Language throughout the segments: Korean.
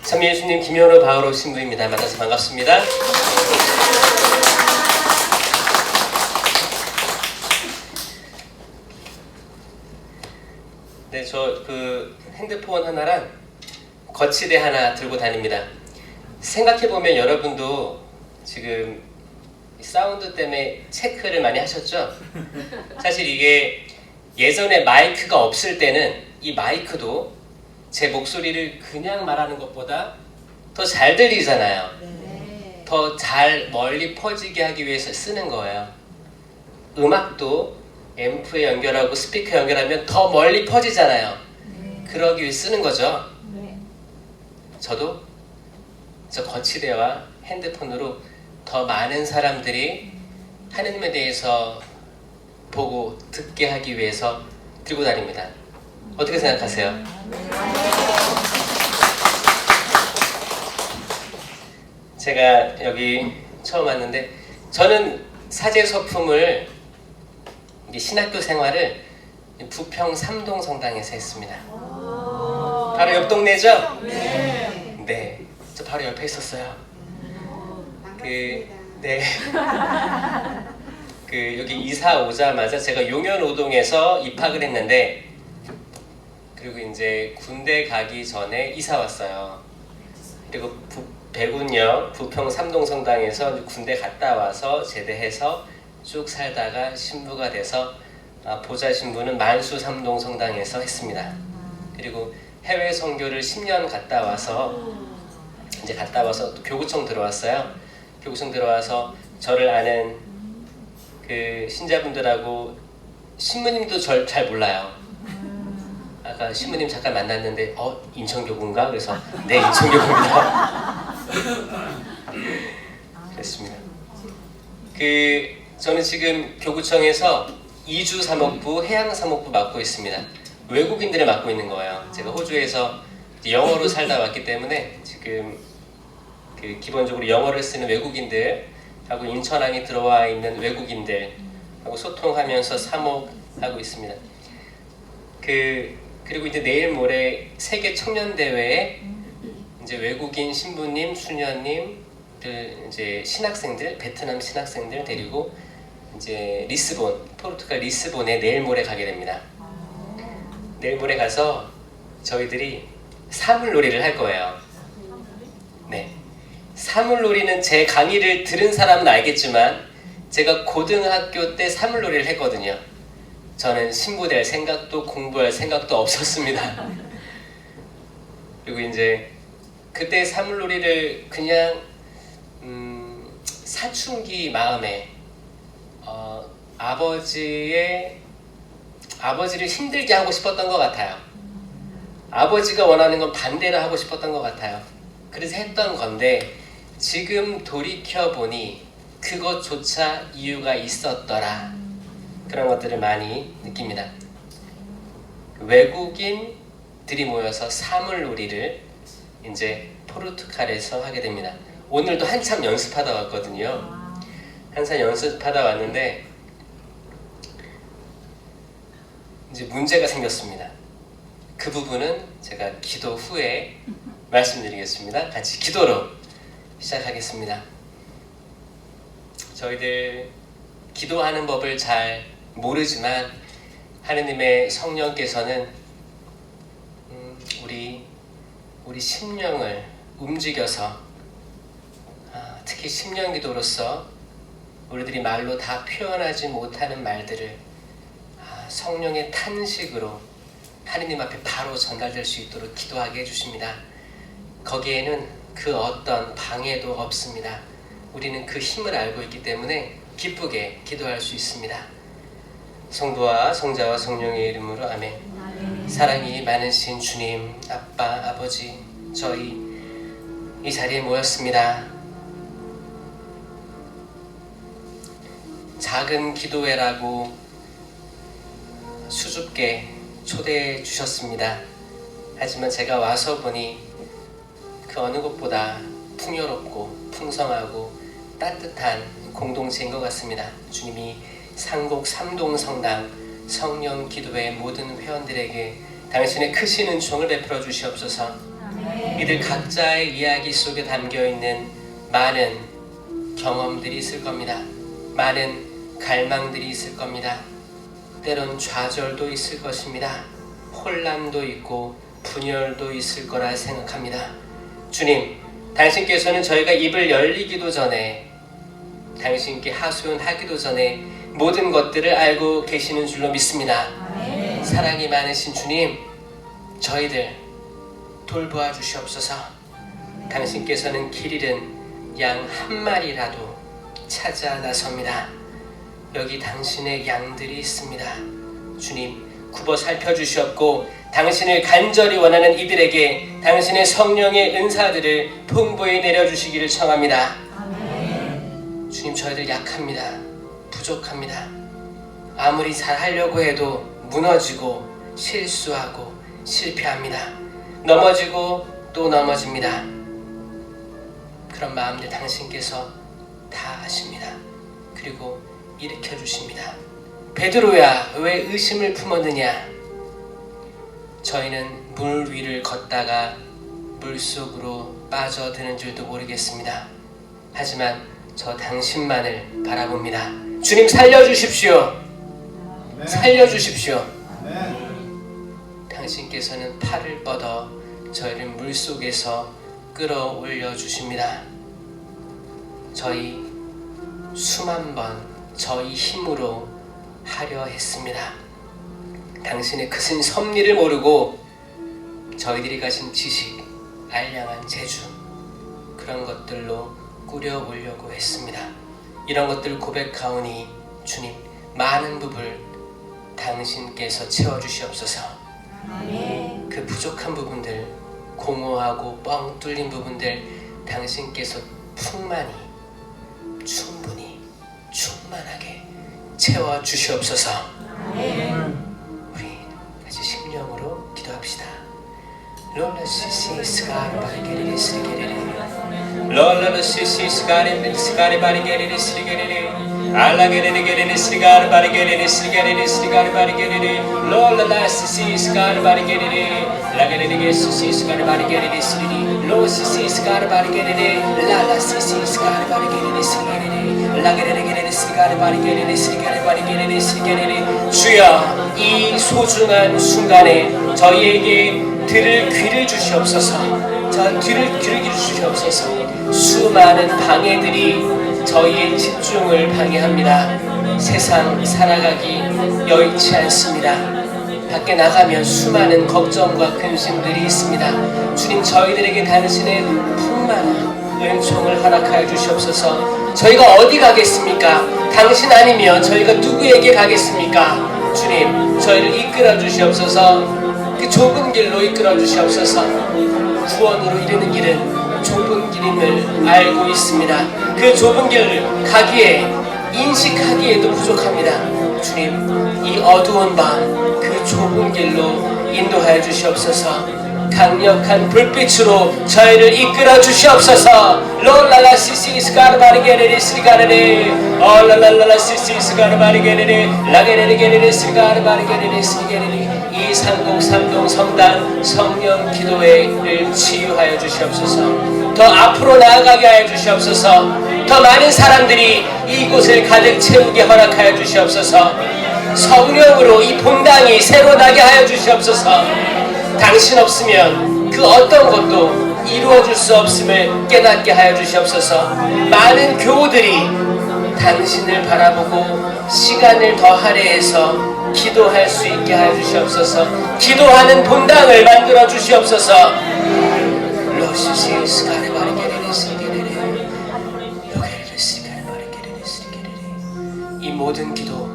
참여예수님 김현우 바오로 신부입니다. 만나서 반갑습니다. 네, 저 핸드폰 하나랑 거치대 하나 들고 다닙니다. 생각해보면 여러분도 지금 사운드 때문에 체크를 많이 하셨죠? 사실 이게 예전에 마이크가 없을 때는 이 마이크도 제 목소리를 그냥 말하는 것보다 더 잘 들리잖아요. 네. 더 잘 멀리 퍼지게 하기 위해서 쓰는 거예요. 음악도 앰프에 연결하고 스피커에 연결하면 더 멀리 퍼지잖아요. 그러기 위해 쓰는 거죠. 네. 저도 저 거치대와 핸드폰으로 더 많은 사람들이 하느님에 대해서 보고 듣게 하기 위해서 들고 다닙니다. 어떻게 생각하세요? 제가 여기 처음 왔는데 저는 사제소품을 신학교 생활을 부평 삼동 성당에서 했습니다. 바로 옆 동네죠? 네. 네, 저 바로 옆에 있었어요. 반갑습니다. 여기 이사 오자마자 제가 용현오동에서 입학을 했는데 그리고 이제 군대 가기 전에 이사 왔어요. 그리고 백운역 부평 삼동성당에서 군대 갔다 와서 제대해서 쭉 살다가 신부가 돼서 보좌 신부는 만수 삼동성당에서 했습니다. 그리고 해외 선교를 10년 갔다 와서 또 교구청 들어왔어요. 교구청 들어와서 저를 아는 그 신자분들하고 신부님도 절 잘 몰라요. 아까 신부님 잠깐 만났는데 인천교구인가? 그래서 네, 인천교구입니다. 그랬습니다. 저는 지금 교구청에서 이주사목부, 해양사목부 맡고 있습니다. 외국인들을 맡고 있는 거예요. 제가 호주에서 영어로 살다 왔기 때문에 지금 기본적으로 영어를 쓰는 외국인들하고 인천항에 들어와 있는 외국인들하고 소통하면서 사목하고 있습니다. 그리고 이제 내일 모레 세계 청년 대회에 이제 외국인 신부님, 수녀님들, 이제 신학생들, 베트남 신학생들 데리고 이제 포르투갈 리스본에 내일 모레 가게 됩니다. 내일 모레 가서 저희들이 사물놀이를 할 거예요. 네, 사물놀이는 제 강의를 들은 사람은 알겠지만 제가 고등학교 때 사물놀이를 했거든요. 저는 신부 될 생각도 공부할 생각도 없었습니다. 그리고 이제 그때 사물놀이를 그냥 사춘기 마음에 아버지를 힘들게 하고 싶었던 것 같아요. 아버지가 원하는 건 반대로 하고 싶었던 것 같아요. 그래서 했던 건데 지금 돌이켜보니 그것조차 이유가 있었더라. 그런 것들을 많이 느낍니다. 외국인들이 모여서 사물놀이를 이제 포르투갈에서 하게 됩니다. 오늘도 한참 연습하다 왔거든요. 한참 연습하다 왔는데 이제 문제가 생겼습니다. 그 부분은 제가 기도 후에 말씀드리겠습니다. 같이 기도로 시작하겠습니다. 저희들 기도하는 법을 잘 모르지만 하느님의 성령께서는 우리 심령을 움직여서 특히 심령 기도로서 우리들이 말로 다 표현하지 못하는 말들을 성령의 탄식으로 하느님 앞에 바로 전달될 수 있도록 기도하게 해주십니다. 거기에는 그 어떤 방해도 없습니다. 우리는 그 힘을 알고 있기 때문에 기쁘게 기도할 수 있습니다. 성부와 성자와 성령의 이름으로 아멘. 사랑이 많으신 주님, 아빠, 아버지, 저희 이 자리에 모였습니다. 작은 기도회라고 수줍게 초대해 주셨습니다. 하지만 제가 와서 보니 그 어느 곳보다 풍요롭고 풍성하고 따뜻한 공동체인 것 같습니다. 주님이 상곡 삼동성당 성령 기도회 모든 회원들에게 당신의 크신 은총을 베풀어 주시옵소서. 이들 각자의 이야기 속에 담겨있는 많은 경험들이 있을 겁니다. 많은 갈망들이 있을 겁니다. 때론 좌절도 있을 것입니다. 혼란도 있고 분열도 있을 거라 생각합니다. 주님, 당신께서는 저희가 입을 열리기도 전에, 당신께 하소연하기도 전에 모든 것들을 알고 계시는 줄로 믿습니다. 사랑이 많으신 주님, 저희들 돌보아 주시옵소서. 당신께서는 길 잃은 양 한 마리라도 찾아 나섭니다. 여기 당신의 양들이 있습니다. 주님, 굽어 살펴주시옵고 당신을 간절히 원하는 이들에게 당신의 성령의 은사들을 풍부히 내려주시기를 청합니다. 주님, 저희들 약합니다. 부족합니다. 아무리 잘하려고 해도 무너지고 실수하고 실패합니다. 넘어지고 또 넘어집니다. 그런 마음들 당신께서 다 아십니다. 그리고 일으켜 주십니다. 베드로야, 왜 의심을 품었느냐? 저희는 물 위를 걷다가 물속으로 빠져드는 줄도 모르겠습니다. 하지만 저 당신만을 바라봅니다. 주님, 살려주십시오. 살려주십시오. 당신께서는 팔을 뻗어 저희를 물속에서 끌어올려 주십니다. 저희 수만 번 저희 힘으로 하려 했습니다. 당신의 크신 섭리를 모르고 저희들이 가진 지식, 알량한 재주, 그런 것들로 꾸려오려고 했습니다. 이런 것들 고백하오니 주님, 많은 부분을 당신께서 채워주시옵소서. 그 부족한 부분들, 공허하고 뻥 뚫린 부분들 당신께서 풍만히, 충분히, 충만하게 채워주시옵소서. 우리 같이 심령으로 기도합시다. 롤라시시 스가르 바리게리리 스리게리리 롤라시시 스가르 바리게리리 스리게리리 알라게리리 스리가르 바리게리리 스리게리리 스리가르 바리게리리 롤라시시 스가르 바리게리리 라게리리 시시 스가르 바리게리리 스리리 로시시 스가르 바리게리리 라라시시 스가르 바리게리리 스리게리리 라게리리 스리가르 바리게리리 스리가르 바리게리리 스리게리리 주여, 이 소중한 순간에 저희에게 들을 귀를 주시옵소서. 저 귀를 주시옵소서. 수많은 방해들이 저희의 집중을 방해합니다. 세상 살아가기 여의치 않습니다. 밖에 나가면 수많은 걱정과 근심들이 있습니다. 주님, 저희들에게 당신의 풍만한 은총을 허락하여 주시옵소서. 저희가 어디 가겠습니까? 당신 아니면 저희가 누구에게 가겠습니까? 주님, 저희를 이끌어 주시옵소서. 그 좁은 길로 이끌어 주시옵소서. 구원으로 이르는 길은 좁은 길임을 알고 있습니다. 그 좁은 길을 가기에, 인식하기에도 부족합니다. 주님, 이 어두운 밤 그 좁은 길로 인도하여 주시옵소서. 강력한 불빛으로 저희를 이끌어 주시옵소서. 롤라라 시시 스가르 바리게레리 스리가레리 얼랄랄라 시시 스가르 바리게레리 라게레리게레리 스가르 바리게레리 스리게레리 230 성당 성령 기도회를 치유하여 주시옵소서. 더 앞으로 나아가게 하여 주시옵소서. 더 많은 사람들이 이곳을 가득 채우게 허락하여 주시옵소서. 성령으로 이 본당이 새로 나게 하여 주시옵소서. 당신 없으면 그 어떤 것도 이루어질 수 없음을 깨닫게 하여 주시옵소서. 많은 교우들이 당신을 바라보고 시간을 더 할애해서 기도할 수 있게 하여 주시옵소서. 기도하는 본당을 만들어 주시옵소서. 로시시 스가레 바리게레레 스리게레레 요게레레 스리게레 바리게레레 스리게레레 이 모든 기도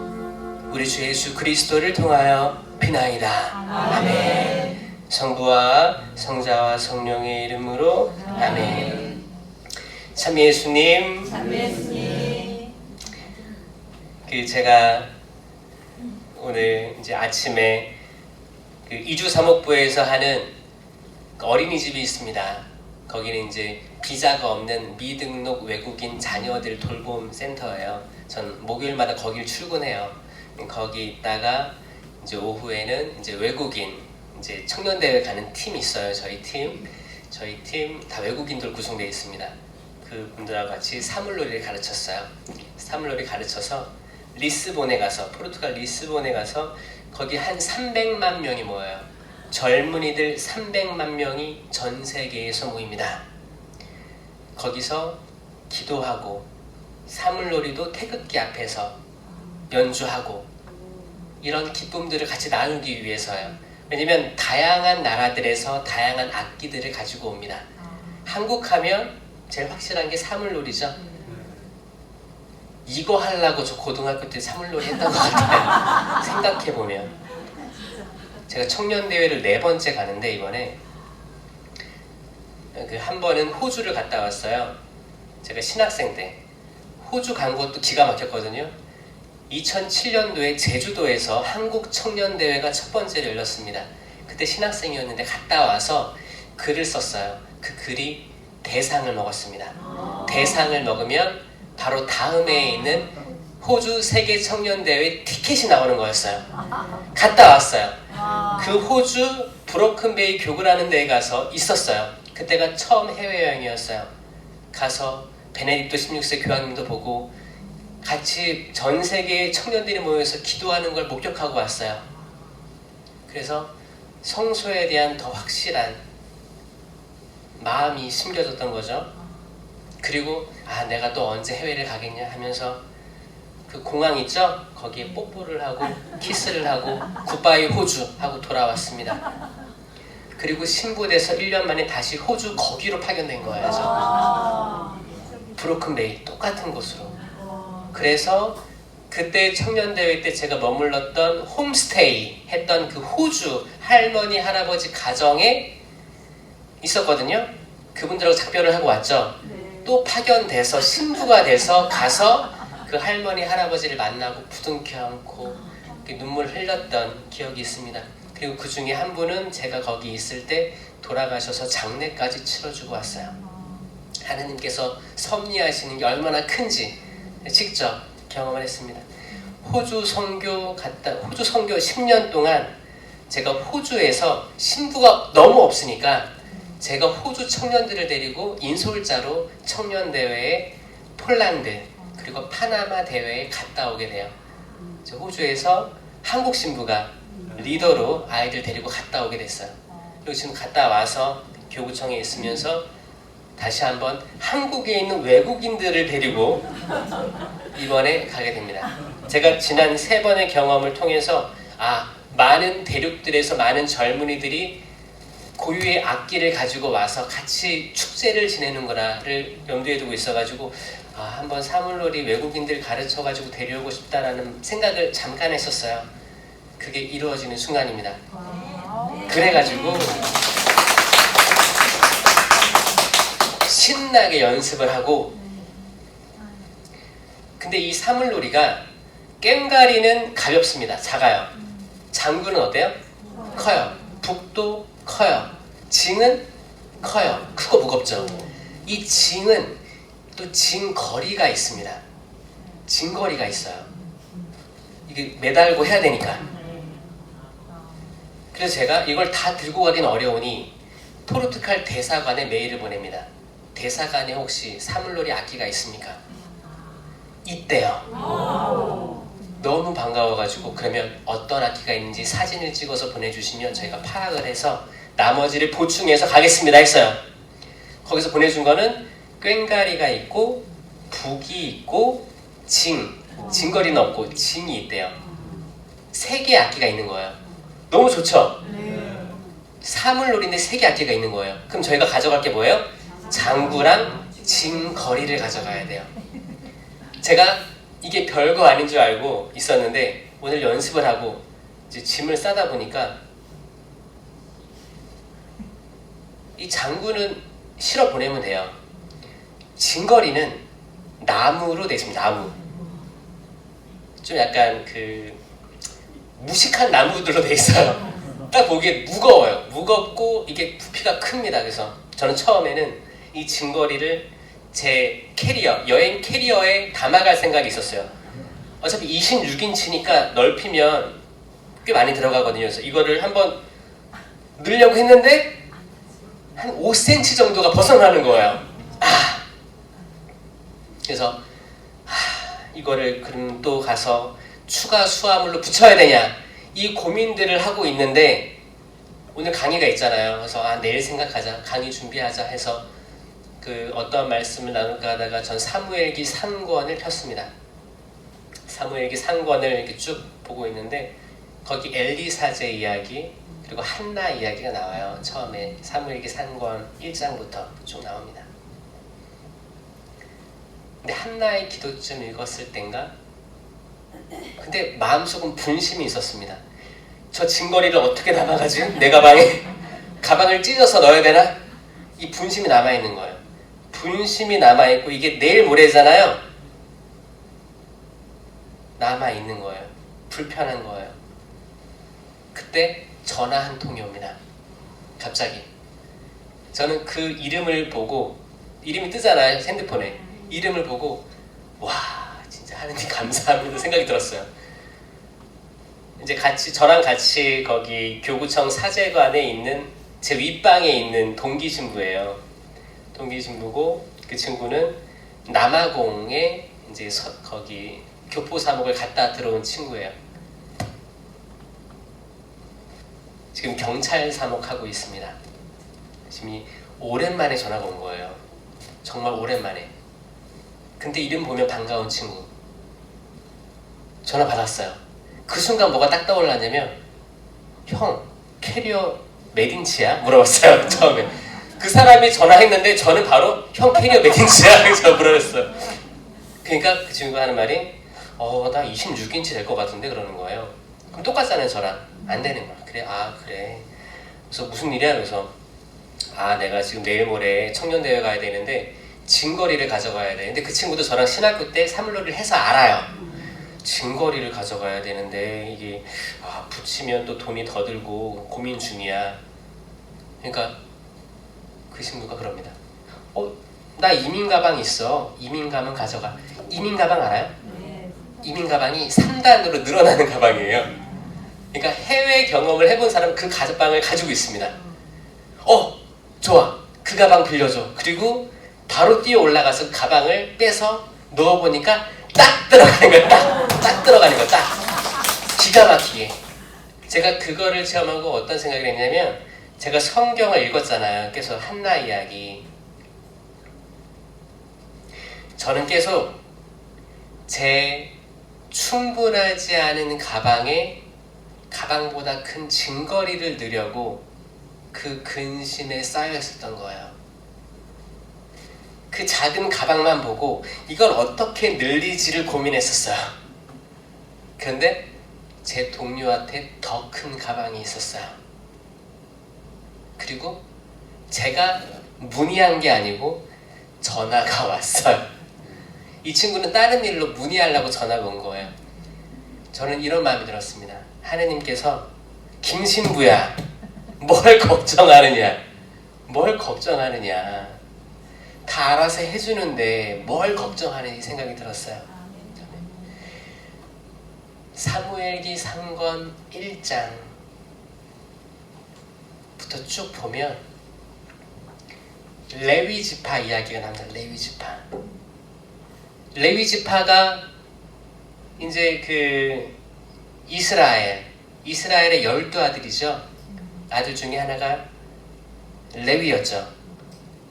우리 주 예수 그리스도를 통하여 비나이다. 아멘. 성부와 성자와 성령의 이름으로 아멘. 참 예수님, 제가 오늘 이제 아침에 그 이주 사목부에서 하는 어린이집이 있습니다. 거기는 이제 비자가 없는 미등록 외국인 자녀들 돌봄 센터예요. 전 목요일마다 거길 출근해요. 거기 있다가 이제 오후에는 이제 외국인 이제 청년대회 가는 팀이 있어요. 저희 팀. 저희 팀 다 외국인들 구성되어 있습니다. 그분들하고 같이 사물놀이를 가르쳤어요. 사물놀이 가르쳐서 리스본에 가서, 포르투갈 리스본에 가서 거기 한 300만 명이 모여요. 젊은이들 300만 명이 전 세계에서 모입니다. 거기서 기도하고 사물놀이도 태극기 앞에서 연주하고 이런 기쁨들을 같이 나누기 위해서요. 왜냐면 다양한 나라들에서 다양한 악기들을 가지고 옵니다. 한국 하면 제일 확실한 게 사물놀이죠. 이거 하려고 저 고등학교 때 사물놀이 했던 것 같아요. 생각해보면. 제가 청년대회를 4번째 가는데 이번에 한 번은 호주를 갔다 왔어요. 제가 신학생 때 호주 간 것도 기가 막혔거든요. 2007년도에 제주도에서 한국 청년대회가 첫 번째로 열렸습니다. 그때 신학생이었는데 갔다 와서 글을 썼어요. 그 글이 대상을 먹었습니다. 대상을 먹으면 바로 다음 해에 있는 호주 세계 청년대회 티켓이 나오는 거였어요. 갔다 왔어요. 그 호주 브로큰베이 교구라는 데에 가서 있었어요. 그때가 처음 해외여행이었어요. 가서 베네딕토 16세 교황님도 보고 같이 전 세계의 청년들이 모여서 기도하는 걸 목격하고 왔어요. 그래서 성소에 대한 더 확실한 마음이 심겨졌던 거죠. 그리고 내가 또 언제 해외를 가겠냐 하면서 그 공항 있죠? 거기에 뽀뽀를 하고 키스를 하고 굿바이 호주 하고 돌아왔습니다. 그리고 신부돼서 1년 만에 다시 호주 거기로 파견된 거예요. 브로큰베이 똑같은 곳으로. 그래서 그때 청년대회 때 제가 머물렀던 홈스테이 했던 그 호주 할머니 할아버지 가정에 있었거든요. 그분들하고 작별을 하고 왔죠. 또 파견돼서 신부가 돼서 가서 그 할머니 할아버지를 만나고 부둥켜 안고 눈물 흘렸던 기억이 있습니다. 그리고 그 중에 한 분은 제가 거기 있을 때 돌아가셔서 장례까지 치러주고 왔어요. 하나님께서 섭리하시는 게 얼마나 큰지 직접 경험을 했습니다. 호주 선교 10년 동안 제가 호주에서 신부가 너무 없으니까 제가 호주 청년들을 데리고 인솔자로 청년대회에 폴란드 그리고 파나마 대회에 갔다 오게 돼요. 호주에서 한국 신부가 리더로 아이들 데리고 갔다 오게 됐어요. 그리고 지금 갔다 와서 교구청에 있으면서 다시 한번 한국에 있는 외국인들을 데리고 이번에 가게 됩니다. 제가 지난 3번의 경험을 통해서 많은 대륙들에서 많은 젊은이들이 고유의 악기를 가지고 와서 같이 축제를 지내는구나를 염두에 두고 있어가지고 한번 사물놀이 외국인들 가르쳐가지고 데려오고 싶다라는 생각을 잠깐 했었어요. 그게 이루어지는 순간입니다. 그래가지고 신나게 연습을 하고, 근데 이 사물놀이가 꽹가리는 가볍습니다. 작아요. 장구는 어때요? 커요. 북도 커요. 징은 커요. 크고 무겁죠. 이 징은 또 징거리가 있습니다. 징거리가 있어요. 이게 매달고 해야 되니까. 그래서 제가 이걸 다 들고 가긴 어려우니 포르투갈 대사관에 메일을 보냅니다. 대사관에 혹시 사물놀이 악기가 있습니까? 있대요. 너무 반가워가지고 그러면 어떤 악기가 있는지 사진을 찍어서 보내주시면 저희가 파악을 해서 나머지를 보충해서 가겠습니다 했어요. 거기서 보내준 거는 꽹가리가 있고 북이 있고 징거리는 없고 징이 있대요. 3개의 악기가 있는 거예요. 너무 좋죠? 사물놀이인데 3개 악기가 있는 거예요. 그럼 저희가 가져갈 게 뭐예요? 장구랑 징거리를 가져가야 돼요. 제가 이게 별거 아닌 줄 알고 있었는데 오늘 연습을 하고 이제 짐을 싸다 보니까 이 장구는 실어 보내면 돼요. 징거리는 나무로 되어 있습니다. 나무. 좀 약간 그 무식한 나무들로 되어 있어요. 딱 보기에 무거워요. 무겁고 이게 부피가 큽니다. 그래서 저는 처음에는 이 징거리를 제 캐리어, 여행 캐리어에 담아갈 생각이 있었어요. 어차피 26인치니까 넓히면 꽤 많이 들어가거든요. 그래서 이거를 한번 넣으려고 했는데 한 5cm 정도가 벗어나는 거예요. 그래서 이거를 그럼 또 가서 추가 수화물로 붙여야 되냐, 이 고민들을 하고 있는데 오늘 강의가 있잖아요. 그래서 내일 생각하자, 강의 준비하자 해서 그 어떤 말씀을 나눌까 하다가 전 사무엘기 상권을 폈습니다. 사무엘기 상권을 이렇게 쭉 보고 있는데 거기 엘리사제 이야기 그리고 한나 이야기가 나와요. 처음에 사무엘기 상권 1장부터 쭉 나옵니다. 근데 한나의 기도쯤 읽었을 땐가, 근데 마음속은 분심이 있었습니다. 저 짐거리를 어떻게 담아가지? 내 가방에 가방을 찢어서 넣어야 되나? 이 분심이 남아있는 거예요. 분심이 남아있고 이게 내일 모레잖아요. 남아있는 거예요. 불편한 거예요. 그때 전화 한 통이 옵니다. 갑자기 저는 그 이름을 보고, 이름이 뜨잖아요 핸드폰에. 이름을 보고 와 진짜 하느님 감사합니다 생각이 들었어요. 이제 저랑 같이 거기 교구청 사제관에 있는 제 윗방에 있는 동기 신부예요. 동기 신부고 그 친구는 남아공에 이제 거기 교포 사목을 갔다 들어온 친구예요. 지금 경찰 사목하고 있습니다. 지금 오랜만에 전화가 온 거예요. 정말 오랜만에. 근데 이름 보면 반가운 친구. 전화 받았어요. 그 순간 뭐가 딱 떠올랐냐면, 형 캐리어 몇인치야? 물어봤어요. 처음에. 그 사람이 전화했는데 저는 바로 형 캐리어 몇인치야? 그래서 물어봤어요. 그러니까 그 친구가 하는 말이 나 26인치 될 것 같은데 그러는 거예요. 그럼 똑같잖아요 저랑. 안 되는 거야. 그래? 그래. 그래서 무슨 일이야? 그래서 내가 지금 내일 모레 청년대회 가야 되는데 짐거리를 가져가야 돼. 근데 그 친구도 저랑 신학교 때 사물놀이를 해서 알아요. 짐거리를 가져가야 되는데 이게 붙이면 또 돈이 더 들고 고민 중이야. 그러니까 그 친구가 그럽니다. 나 이민 가방 있어. 이민 가방 가져가. 이민 가방 알아요? 이민 가방이 3단으로 늘어나는 가방이에요. 그러니까 해외 경험을 해본 사람은 그 가방을 가지고 있습니다. 좋아. 그 가방 빌려줘. 그리고 바로 뛰어 올라가서 그 가방을 빼서 넣어보니까 딱 들어가는 거야. 딱 들어가는 거야. 딱. 기가 막히게. 제가 그거를 체험하고 어떤 생각을 했냐면, 제가 성경을 읽었잖아요. 계속 한나 이야기. 저는 계속 제 충분하지 않은 가방에 가방보다 큰 짐거리를 넣으려고 그 근심에 쌓여 있었던 거예요. 그 작은 가방만 보고 이걸 어떻게 늘리지를 고민했었어요. 그런데 제 동료한테 더 큰 가방이 있었어요. 그리고 제가 문의한 게 아니고 전화가 왔어요. 이 친구는 다른 일로 문의하려고 전화가 온 거예요. 저는 이런 마음이 들었습니다. 하느님께서 김신부야, 뭘 걱정하느냐, 뭘 걱정하느냐, 다 알아서 해주는데 뭘 걱정하느냐 이 생각이 들었어요. 사무엘기 상권 1장부터 쭉 보면 레위 지파 이야기가 나옵니다. 레위 지파. 레위 지파가 이제 그 이스라엘의 12아들이죠. 아들 중에 하나가 레위였죠.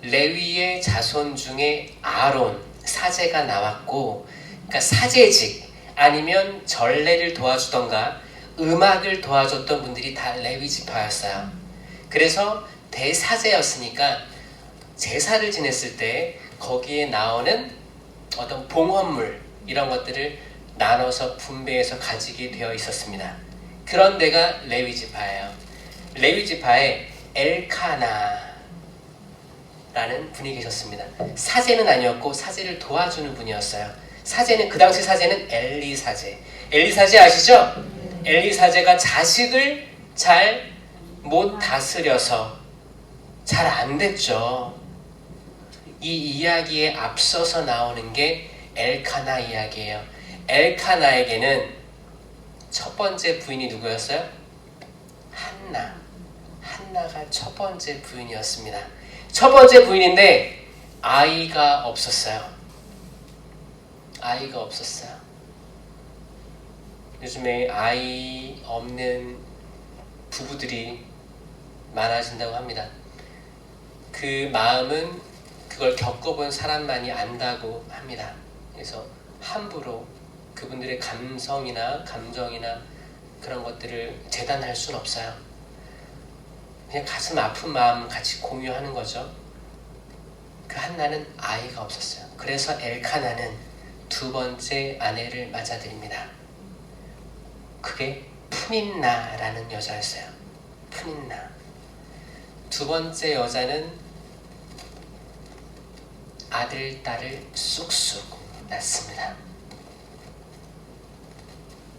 레위의 자손 중에 아론, 사제가 나왔고, 그러니까 사제직 아니면 전례를 도와주던가 음악을 도와줬던 분들이 다 레위 지파였어요. 그래서 대사제였으니까 제사를 지냈을 때 거기에 나오는 어떤 봉헌물 이런 것들을 나눠서 분배해서 가지게 되어 있었습니다. 그런 데가 레위 지파예요. 레위 지파에 엘카나라는 분이 계셨습니다. 사제는 아니었고 사제를 도와주는 분이었어요. 사제는 그 당시 사제는 엘리사제. 엘리사제 아시죠? 엘리사제가 자식을 잘 못 다스려서 잘 안 됐죠. 이 이야기에 앞서서 나오는 게 엘카나 이야기예요. 엘카나에게는 첫 번째 부인이 누구였어요? 한나가 첫 번째 부인이었습니다. 첫 번째 부인인데 아이가 없었어요. 아이가 없었어요. 요즘에 아이 없는 부부들이 많아진다고 합니다. 그 마음은 그걸 겪어본 사람만이 안다고 합니다. 그래서 함부로 그분들의 감성이나 감정이나 그런 것들을 재단할 수는 없어요. 그냥 가슴 아픈 마음 같이 공유하는 거죠. 그 한나는 아이가 없었어요. 그래서 엘카나는 두 번째 아내를 맞아들입니다. 그게 푸닌나라는 여자였어요. 푸닌나. 두 번째 여자는 아들, 딸을 쑥쑥 낳습니다.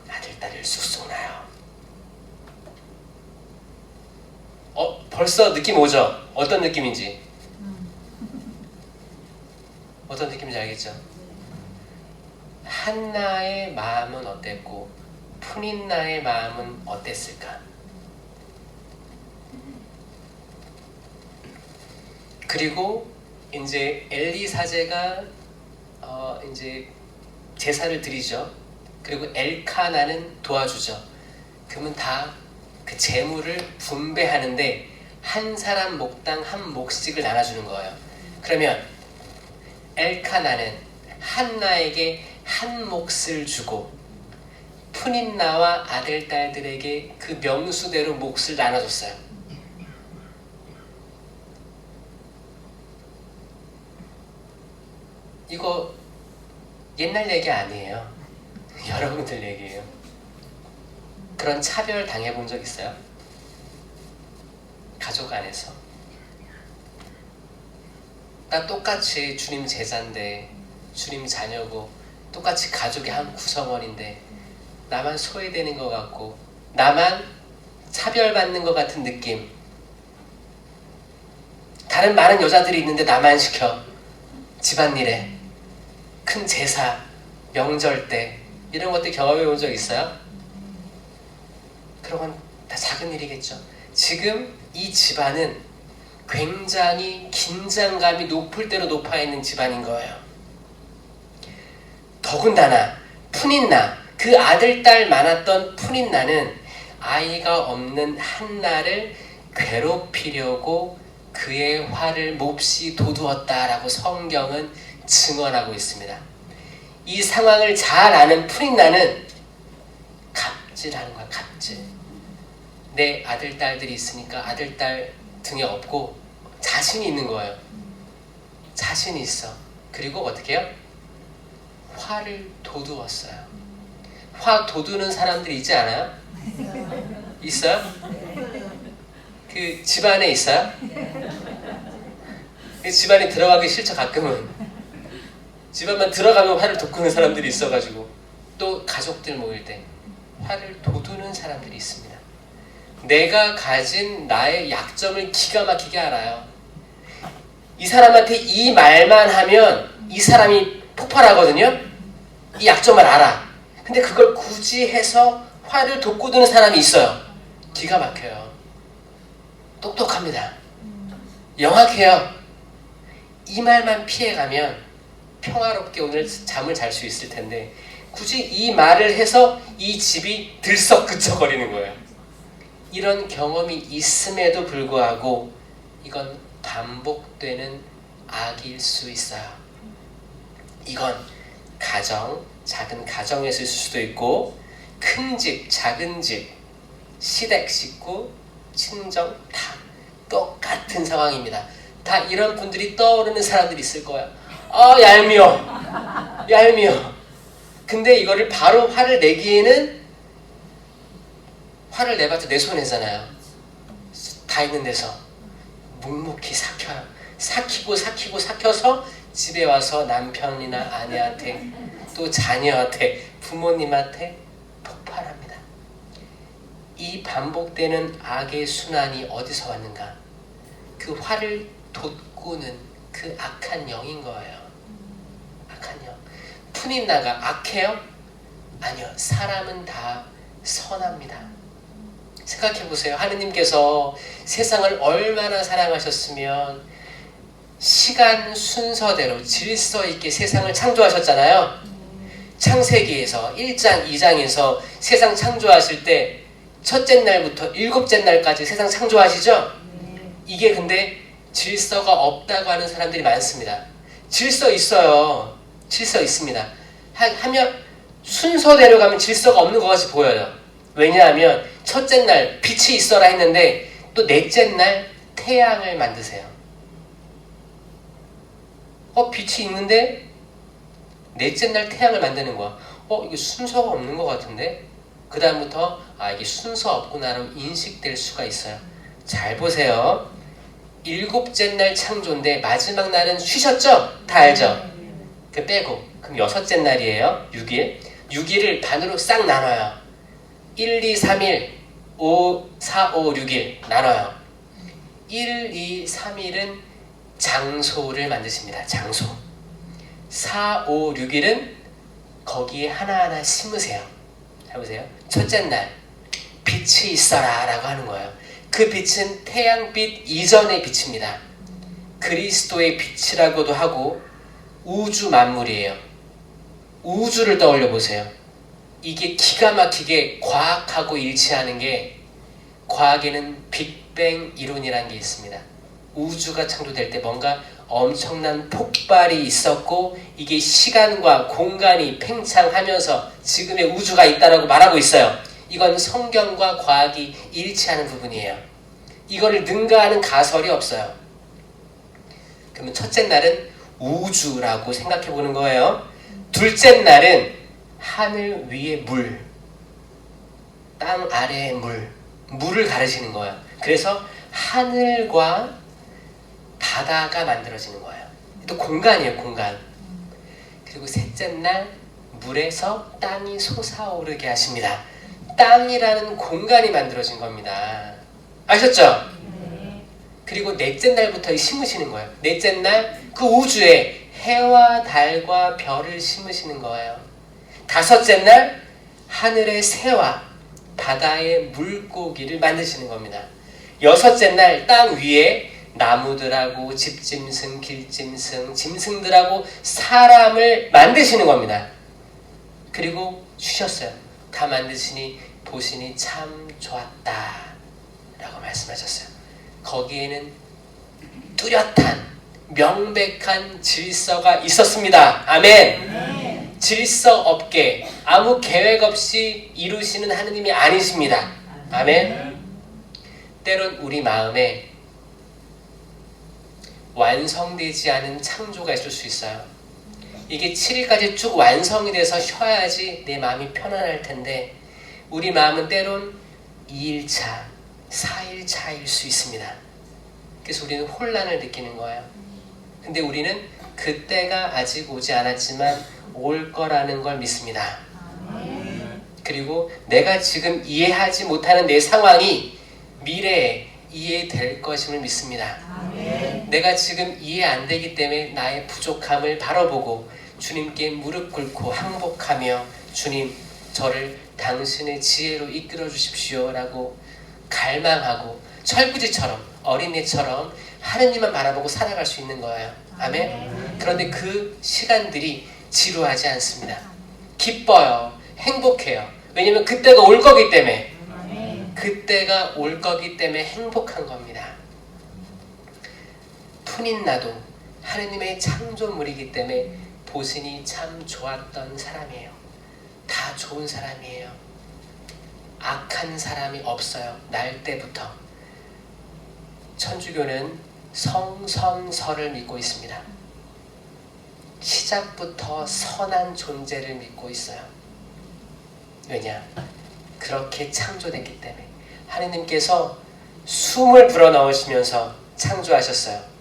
아들, 딸을 쑥쑥 낳아요. 벌써 느낌 오죠? 어떤 느낌인지. 어떤 느낌인지 알겠죠? 한나의 마음은 어땠고 푸닌나의 마음은 어땠을까? 그리고 이제 엘리 사제가 이제 제사를 드리죠. 그리고 엘카나는 도와주죠. 그러면 다 그 재물을 분배하는데 한 사람 몫당 한 몫씩을 나눠주는 거예요. 그러면 엘카나는 한나에게 한 몫을 주고 푸닌나와 아들, 딸들에게 그 명수대로 몫을 나눠줬어요. 이거 옛날 얘기 아니에요. 여러분들 얘기예요. 그런 차별 당해본 적 있어요? 가족 안에서. 나 똑같이 주님 제자인데, 주님 자녀고, 똑같이 가족의 한 구성원인데 나만 소외되는 것 같고 나만 차별받는 것 같은 느낌. 다른 많은 여자들이 있는데 나만 시켜. 집안일에, 큰 제사, 명절 때 이런 것들 경험해 본 적 있어요? 그런 건 다 작은 일이겠죠. 지금 이 집안은 굉장히 긴장감이 높을 대로 높아 있는 집안인 거예요. 더군다나 푸닌나, 그 아들, 딸 많았던 푸닌나는 아이가 없는 한나를 괴롭히려고 그의 화를 몹시 돋우었다라고 성경은 증언하고 있습니다. 이 상황을 잘 아는 푸닌나는 갑질하는 거야. 갑질. 내 아들, 딸들이 있으니까 아들, 딸 등에 업고 자신이 있는 거예요. 자신이 있어. 그리고 어떻게 해요? 화를 돋우었어요. 화 돋우는 사람들이 있지 않아요? 있어요? 그 집안에 있어요? 그 집안에 들어가기 싫죠. 가끔은 집안만 들어가면 화를 돋구는 사람들이 있어가지고, 또 가족들 모일 때 화를 돋우는 사람들이 있습니다. 내가 가진 나의 약점을 기가 막히게 알아요. 이 사람한테 이 말만 하면 이 사람이 폭발하거든요. 이 약점을 알아. 근데 그걸 굳이 해서 화를 돋구는 사람이 있어요. 기가 막혀요. 똑똑합니다. 영악해요. 이 말만 피해가면 평화롭게 오늘 잠을 잘 수 있을 텐데 굳이 이 말을 해서 이 집이 들썩그쩍거리는 거예요. 이런 경험이 있음에도 불구하고 이건 반복되는 악일 수 있어요. 이건 가정, 작은 가정에서 있을 수도 있고 큰 집, 작은 집, 시댁 식구, 친정 다 똑같은 상황입니다. 다 이런 분들이 떠오르는 사람들이 있을 거야. 얄미워. 얄미워. 근데 이거를 바로 화를 내기에는 화를 내봤자 내 손해잖아요. 다 있는 데서 묵묵히 삭혀요. 삭히고 삭혀서 집에 와서 남편이나 아내한테 또 자녀한테 부모님한테 폭발합니다. 이 반복되는 악의 순환이 어디서 왔는가? 그 화를 돋구는 그 악한 영인 거예요. 악한 영. 푸닌나가 악해요? 아니요. 사람은 다 선합니다. 생각해보세요. 하느님께서 세상을 얼마나 사랑하셨으면 시간 순서대로 질서 있게 세상을 창조하셨잖아요. 창세기에서 1장, 2장에서 세상 창조하실 때 첫째 날부터 일곱째 날까지 세상 창조하시죠? 이게 근데 질서가 없다고 하는 사람들이 많습니다. 질서 있어요. 질서 있습니다. 하면 순서대로 가면 질서가 없는 것 같이 보여요. 왜냐하면 첫째 날 빛이 있어라 했는데 또 넷째 날 태양을 만드세요. 빛이 있는데 넷째 날 태양을 만드는 거야. 이게 순서가 없는 것 같은데? 그 다음부터 이게 순서 없구나라고 인식될 수가 있어요. 잘 보세요. 일곱째 날 창조인데 마지막 날은 쉬셨죠? 다 알죠? 그 빼고 그럼 여섯째 날이에요. 6일. 6일을 반으로 싹 나눠요. 1, 2, 3일 5, 4, 5, 6일 나눠요. 1, 2, 3일은 장소를 만드십니다. 장소. 4, 5, 6일은 거기에 하나하나 심으세요. 잘 보세요. 첫째 날 빛이 있어라 라고 하는 거예요. 그 빛은 태양빛 이전의 빛입니다. 그리스도의 빛이라고도 하고 우주 만물이에요. 우주를 떠올려 보세요. 이게 기가 막히게 과학하고 일치하는 게 과학에는 빅뱅 이론이라는 게 있습니다. 우주가 창조될 때 뭔가 엄청난 폭발이 있었고 이게 시간과 공간이 팽창하면서 지금의 우주가 있다라고 말하고 있어요. 이건 성경과 과학이 일치하는 부분이에요. 이거를 능가하는 가설이 없어요. 그러면 첫째 날은 우주라고 생각해 보는 거예요. 둘째 날은 하늘 위의 물, 땅 아래의 물을 가르치는 거예요. 그래서 하늘과 바다가 만들어지는 거예요. 또 공간이에요, 공간. 그리고 셋째 날 물에서 땅이 솟아오르게 하십니다. 땅이라는 공간이 만들어진 겁니다. 아셨죠? 그리고 넷째 날부터 심으시는 거예요. 넷째 날 그 우주에 해와 달과 별을 심으시는 거예요. 다섯째 날 하늘의 새와 바다의 물고기를 만드시는 겁니다. 여섯째 날 땅 위에 나무들하고 집짐승, 길짐승, 짐승들하고 사람을 만드시는 겁니다. 그리고 쉬셨어요. 다 만드시니 보시니 참 좋았다 라고 말씀하셨어요. 거기에는 뚜렷한 명백한 질서가 있었습니다. 아멘. 질서 없게 아무 계획 없이 이루시는 하느님이 아니십니다. 아멘. 때론 우리 마음에 완성되지 않은 창조가 있을 수 있어요. 이게 7일까지 쭉 완성이 돼서 쉬어야지 내 마음이 편안할 텐데 우리 마음은 때론 2일차, 4일차일 수 있습니다. 그래서 우리는 혼란을 느끼는 거예요. 근데 우리는 그때가 아직 오지 않았지만 올 거라는 걸 믿습니다. 그리고 내가 지금 이해하지 못하는 내 상황이 미래에 이해될 것임을 믿습니다. 내가 지금 이해 안 되기 때문에 나의 부족함을 바라보고 주님께 무릎 꿇고 항복하며 주님 저를 당신의 지혜로 이끌어 주십시오 라고 갈망하고 철부지처럼 어린애처럼 하느님만 바라보고 살아갈 수 있는 거예요. 아멘. 그런데 그 시간들이 지루하지 않습니다. 기뻐요. 행복해요. 왜냐면 그때가 올 거기 때문에. 그때가 올 거기 때문에 행복한 겁니다. 푸닌 나도 하느님의 창조물이기 때문에 보시니 참 좋았던 사람이에요. 다 좋은 사람이에요. 악한 사람이 없어요. 날 때부터. 천주교는 성선설을 믿고 있습니다. 시작부터 선한 존재를 믿고 있어요. 왜냐? 그렇게 창조됐기 때문에. 하느님께서 숨을 불어넣으시면서 창조하셨어요.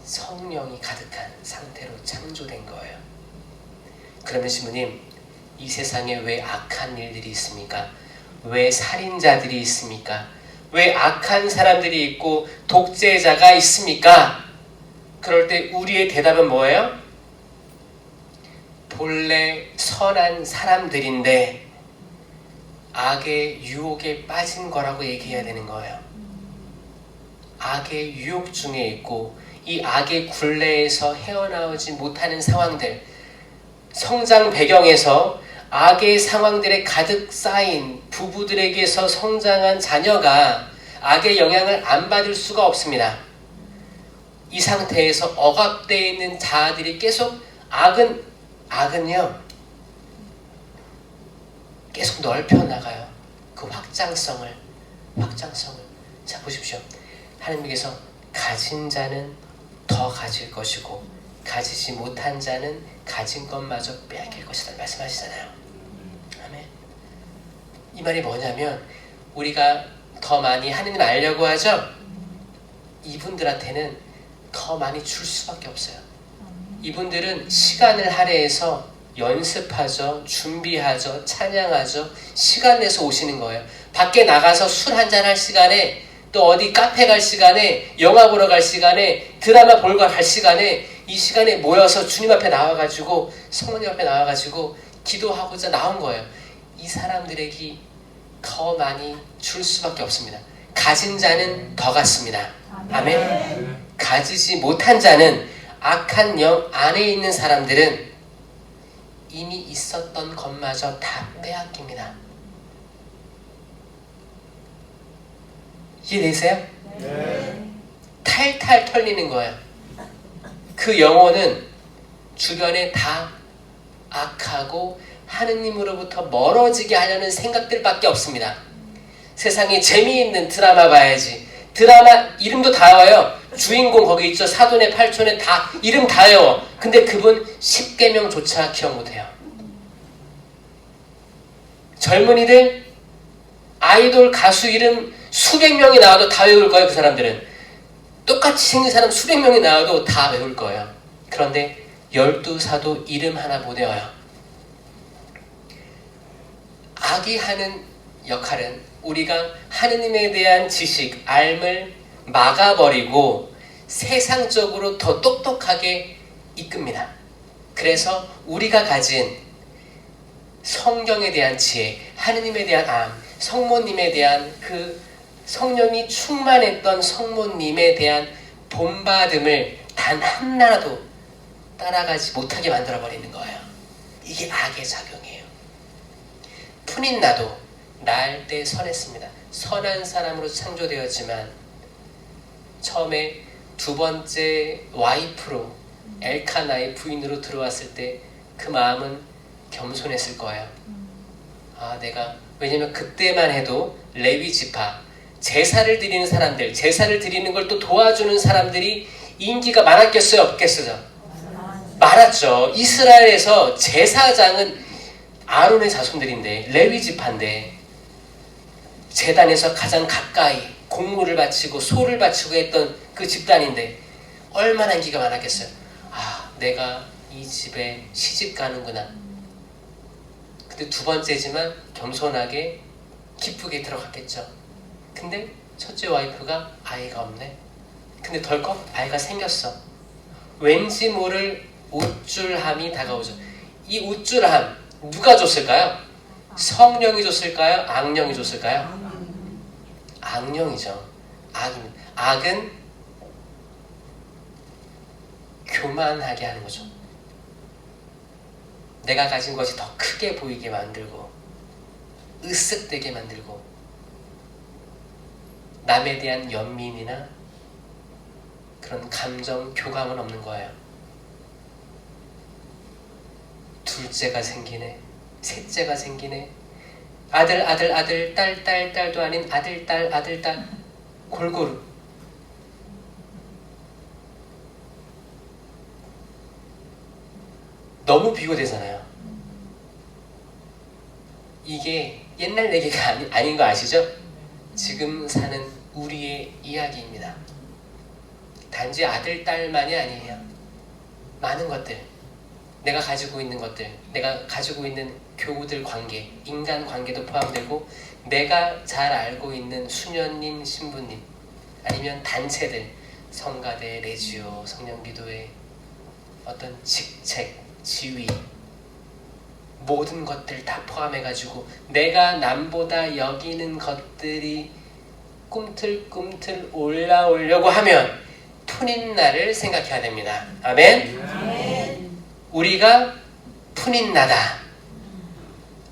성령이 가득한 상태로 창조된 거예요. 그러면 신부님, 이 세상에 왜 악한 일들이 있습니까? 왜 살인자들이 있습니까? 왜 악한 사람들이 있고 독재자가 있습니까? 그럴 때 우리의 대답은 뭐예요? 본래 선한 사람들인데 악의 유혹에 빠진 거라고 얘기해야 되는 거예요. 악의 유혹 중에 있고 이 악의 굴레에서 헤어나오지 못하는 상황들, 성장 배경에서 악의 상황들에 가득 쌓인 부부들에게서 성장한 자녀가 악의 영향을 안 받을 수가 없습니다. 이 상태에서 억압되어 있는 자아들이 계속 악은요 계속 넓혀 나가요. 그 확장성을. 자, 보십시오. 하나님께서 가진 자는 더 가질 것이고 가지지 못한 자는 가진 것마저 빼앗길 것이다 말씀하시잖아요. 아멘. 이 말이 뭐냐면 우리가 더 많이 하느님 알려고 하죠. 이분들한테는 더 많이 줄 수밖에 없어요. 이분들은 시간을 할애해서 연습하죠, 준비하죠, 찬양하죠, 시간 내서 오시는 거예요. 밖에 나가서 술 한잔 할 시간에, 또 어디 카페 갈 시간에, 영화 보러 갈 시간에, 드라마 보러 갈 시간에, 이 시간에 모여서 주님 앞에 나와가지고, 성모님 앞에 나와가지고 기도하고자 나온 거예요. 이 사람들에게 더 많이 줄 수밖에 없습니다. 가진 자는 더 갖습니다. 아멘. 가지지 못한 자는, 악한 영 안에 있는 사람들은 이미 있었던 것마저 다 빼앗깁니다. 이해되세요? 네. 탈탈 털리는 거예요. 그 영혼은 주변에 다 악하고 하느님으로부터 멀어지게 하려는 생각들밖에 없습니다. 세상에 재미있는 드라마 봐야지. 드라마 이름도 다 외워요. 주인공 거기 있죠. 사돈의 팔촌의 다 이름 다 외워. 근데 그분 10계명조차 기억 못해요. 젊은이들 아이돌 가수 이름 수백 명이 나와도 다 외울 거예요. 그 사람들은 똑같이 생긴 사람 수백 명이 나와도 다 외울 거예요. 그런데 12사도 이름 하나 못 외워요. 악이 하는 역할은 우리가 하느님에 대한 지식, 알을 막아버리고 세상적으로 더 똑똑하게 이끕니다. 그래서 우리가 가진 성경에 대한 지혜, 하느님에 대한 암, 성모님에 대한 그 성령이 충만했던 성모님에 대한 본받음을 단 하나라도 따라가지 못하게 만들어버리는 거예요. 이게 악의 작용이에요. 푸닌 나도 날 때 선했습니다. 선한 사람으로 창조되었지만 처음에 두 번째 와이프로 엘카나의 부인으로 들어왔을 때 그 마음은 겸손했을 거예요. 왜냐면 그때만 해도 레위 지파, 제사를 드리는 사람들, 제사를 드리는 걸 또 도와주는 사람들이 인기가 많았겠어요? 없겠어요? 많았죠. 이스라엘에서 제사장은 아론의 자손들인데, 레위 지파인데, 제단에서 가장 가까이 곡물을 바치고 소를 바치고 했던 그 집단인데 얼마나 인기가 많았겠어요. 내가 이 집에 시집 가는구나. 근데 두 번째지만 겸손하게 기쁘게 들어갔겠죠. 근데 첫째 와이프가 아이가 없네. 근데 덜컥 아이가 생겼어. 왠지 모를 우쭐함이 다가오죠. 이 우쭐함 누가 줬을까요? 성령이 줬을까요? 악령이 줬을까요? 악령이죠. 악은 교만하게 하는 거죠. 내가 가진 것이 더 크게 보이게 만들고 으쓱되게 만들고 남에 대한 연민이나 그런 감정, 교감은 없는 거예요. 둘째가 생기네, 셋째가 생기네, 아들, 딸도 아닌 아들, 딸 골고루. 너무 비교되잖아요. 이게 옛날 얘기가 아닌 거 아시죠? 지금 사는 우리의 이야기입니다. 단지 아들, 딸만이 아니에요. 많은 것들, 내가 가지고 있는 것들, 내가 가지고 있는 교우들 관계, 인간 관계도 포함되고 내가 잘 알고 있는 수녀님, 신부님, 아니면 단체들, 성가대, 레지오, 성령기도회, 어떤 직책, 지위, 모든 것들 다 포함해가지고 내가 남보다 여기는 것들이 꿈틀꿈틀 올라오려고 하면 푸닌 나를 생각해야 됩니다. 아멘. 아멘. 우리가 푸닌 나다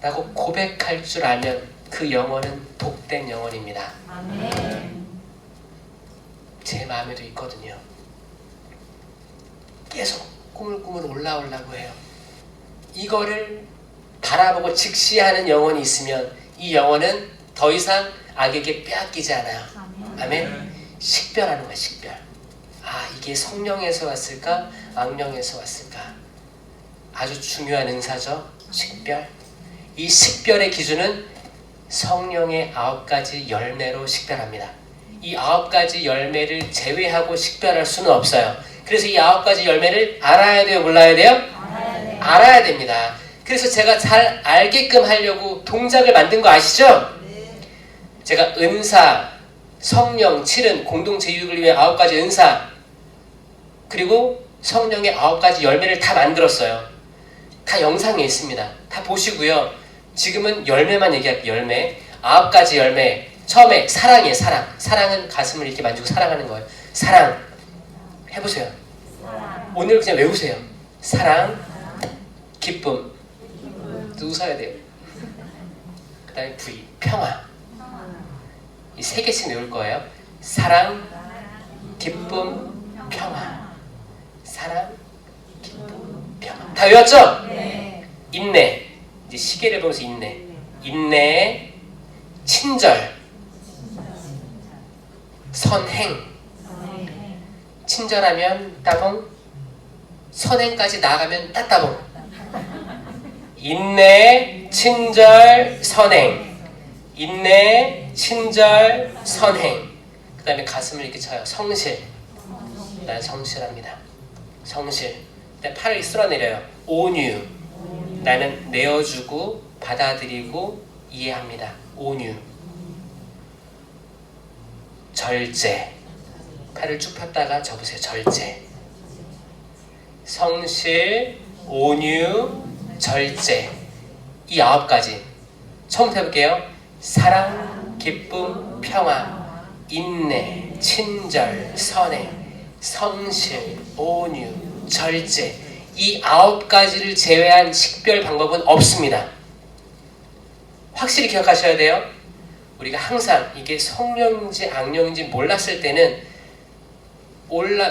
라고 고백할 줄 알면 그 영혼은 복된 영혼입니다. 아멘. 제 마음에도 있거든요. 계속 꾸물꾸물 올라오려고 해요. 이거를 바라보고 직시하는 영혼이 있으면 이 영혼은 더 이상 악에게 빼앗기지 않아요. 아멘. 식별하는 거야, 식별. 아, 이게 성령에서 왔을까? 악령에서 왔을까? 아주 중요한 은사죠. 식별. 이 식별의 기준은 성령의 9가지 열매로 식별합니다. 이 9가지 열매를 제외하고 식별할 수는 없어요. 그래서 이 9가지 열매를 알아야 돼요? 몰라야 돼요? 알아야 됩니다. 그래서 제가 잘 알게끔 하려고 동작을 만든 거 아시죠? 제가 은사, 성령, 7은 공동체 유익을 위해 9가지 은사, 그리고 성령의 9가지 열매를 다 만들었어요. 다 영상에 있습니다. 다 보시고요. 지금은 열매만 얘기할게요. 열매. 9가지 열매. 처음에 사랑이에요. 사랑. 사랑은 가슴을 이렇게 만지고 사랑하는 거예요. 사랑. 해보세요. 오늘 그냥 외우세요. 사랑, 기쁨. 또 웃어야 돼요. 그 다음에 V. 평화. 이 3개씩 외울 거예요. 사랑, 기쁨, 평화. 사랑, 기쁨, 평화. 다 외웠죠? 네. 인내. 이제 시계를 보면서 인내. 인내, 친절, 선행. 친절하면 따봉, 선행까지 나가면 따따봉. 인내, 친절, 선행. 인내, 친절, 선행. 그 다음에 가슴을 이렇게 쳐요. 성실. 나는 성실합니다. 성실. 그다음에 팔을 쓸어내려요. 온유. 나는 내어주고 받아들이고 이해합니다. 온유. 절제. 팔을 쭉 폈다가 접으세요. 절제. 성실, 온유, 절제. 이 9가지. 처음부터 해볼게요. 사랑, 기쁨, 평화, 인내, 친절, 선행, 성실, 온유, 절제. 이 9가지를 제외한 식별 방법은 없습니다. 확실히 기억하셔야 돼요. 우리가 항상 이게 성령인지 악령인지 몰랐을 때는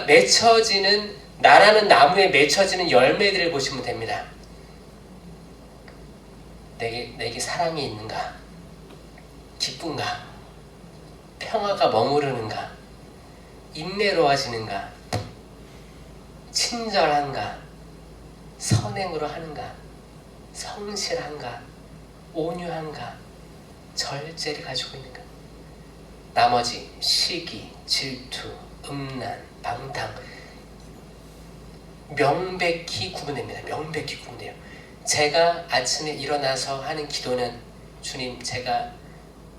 맺혀지는, 나라는 나무에 맺혀지는 열매들을 보시면 됩니다. 내게 사랑이 있는가? 기쁜가? 평화가 머무르는가? 인내로워지는가? 친절한가? 선행으로 하는가? 성실한가? 온유한가? 절제를 가지고 있는가? 나머지 시기, 질투, 음란, 방탕 명백히 구분됩니다. 명백히 구분돼요. 제가 아침에 일어나서 하는 기도는 주님, 제가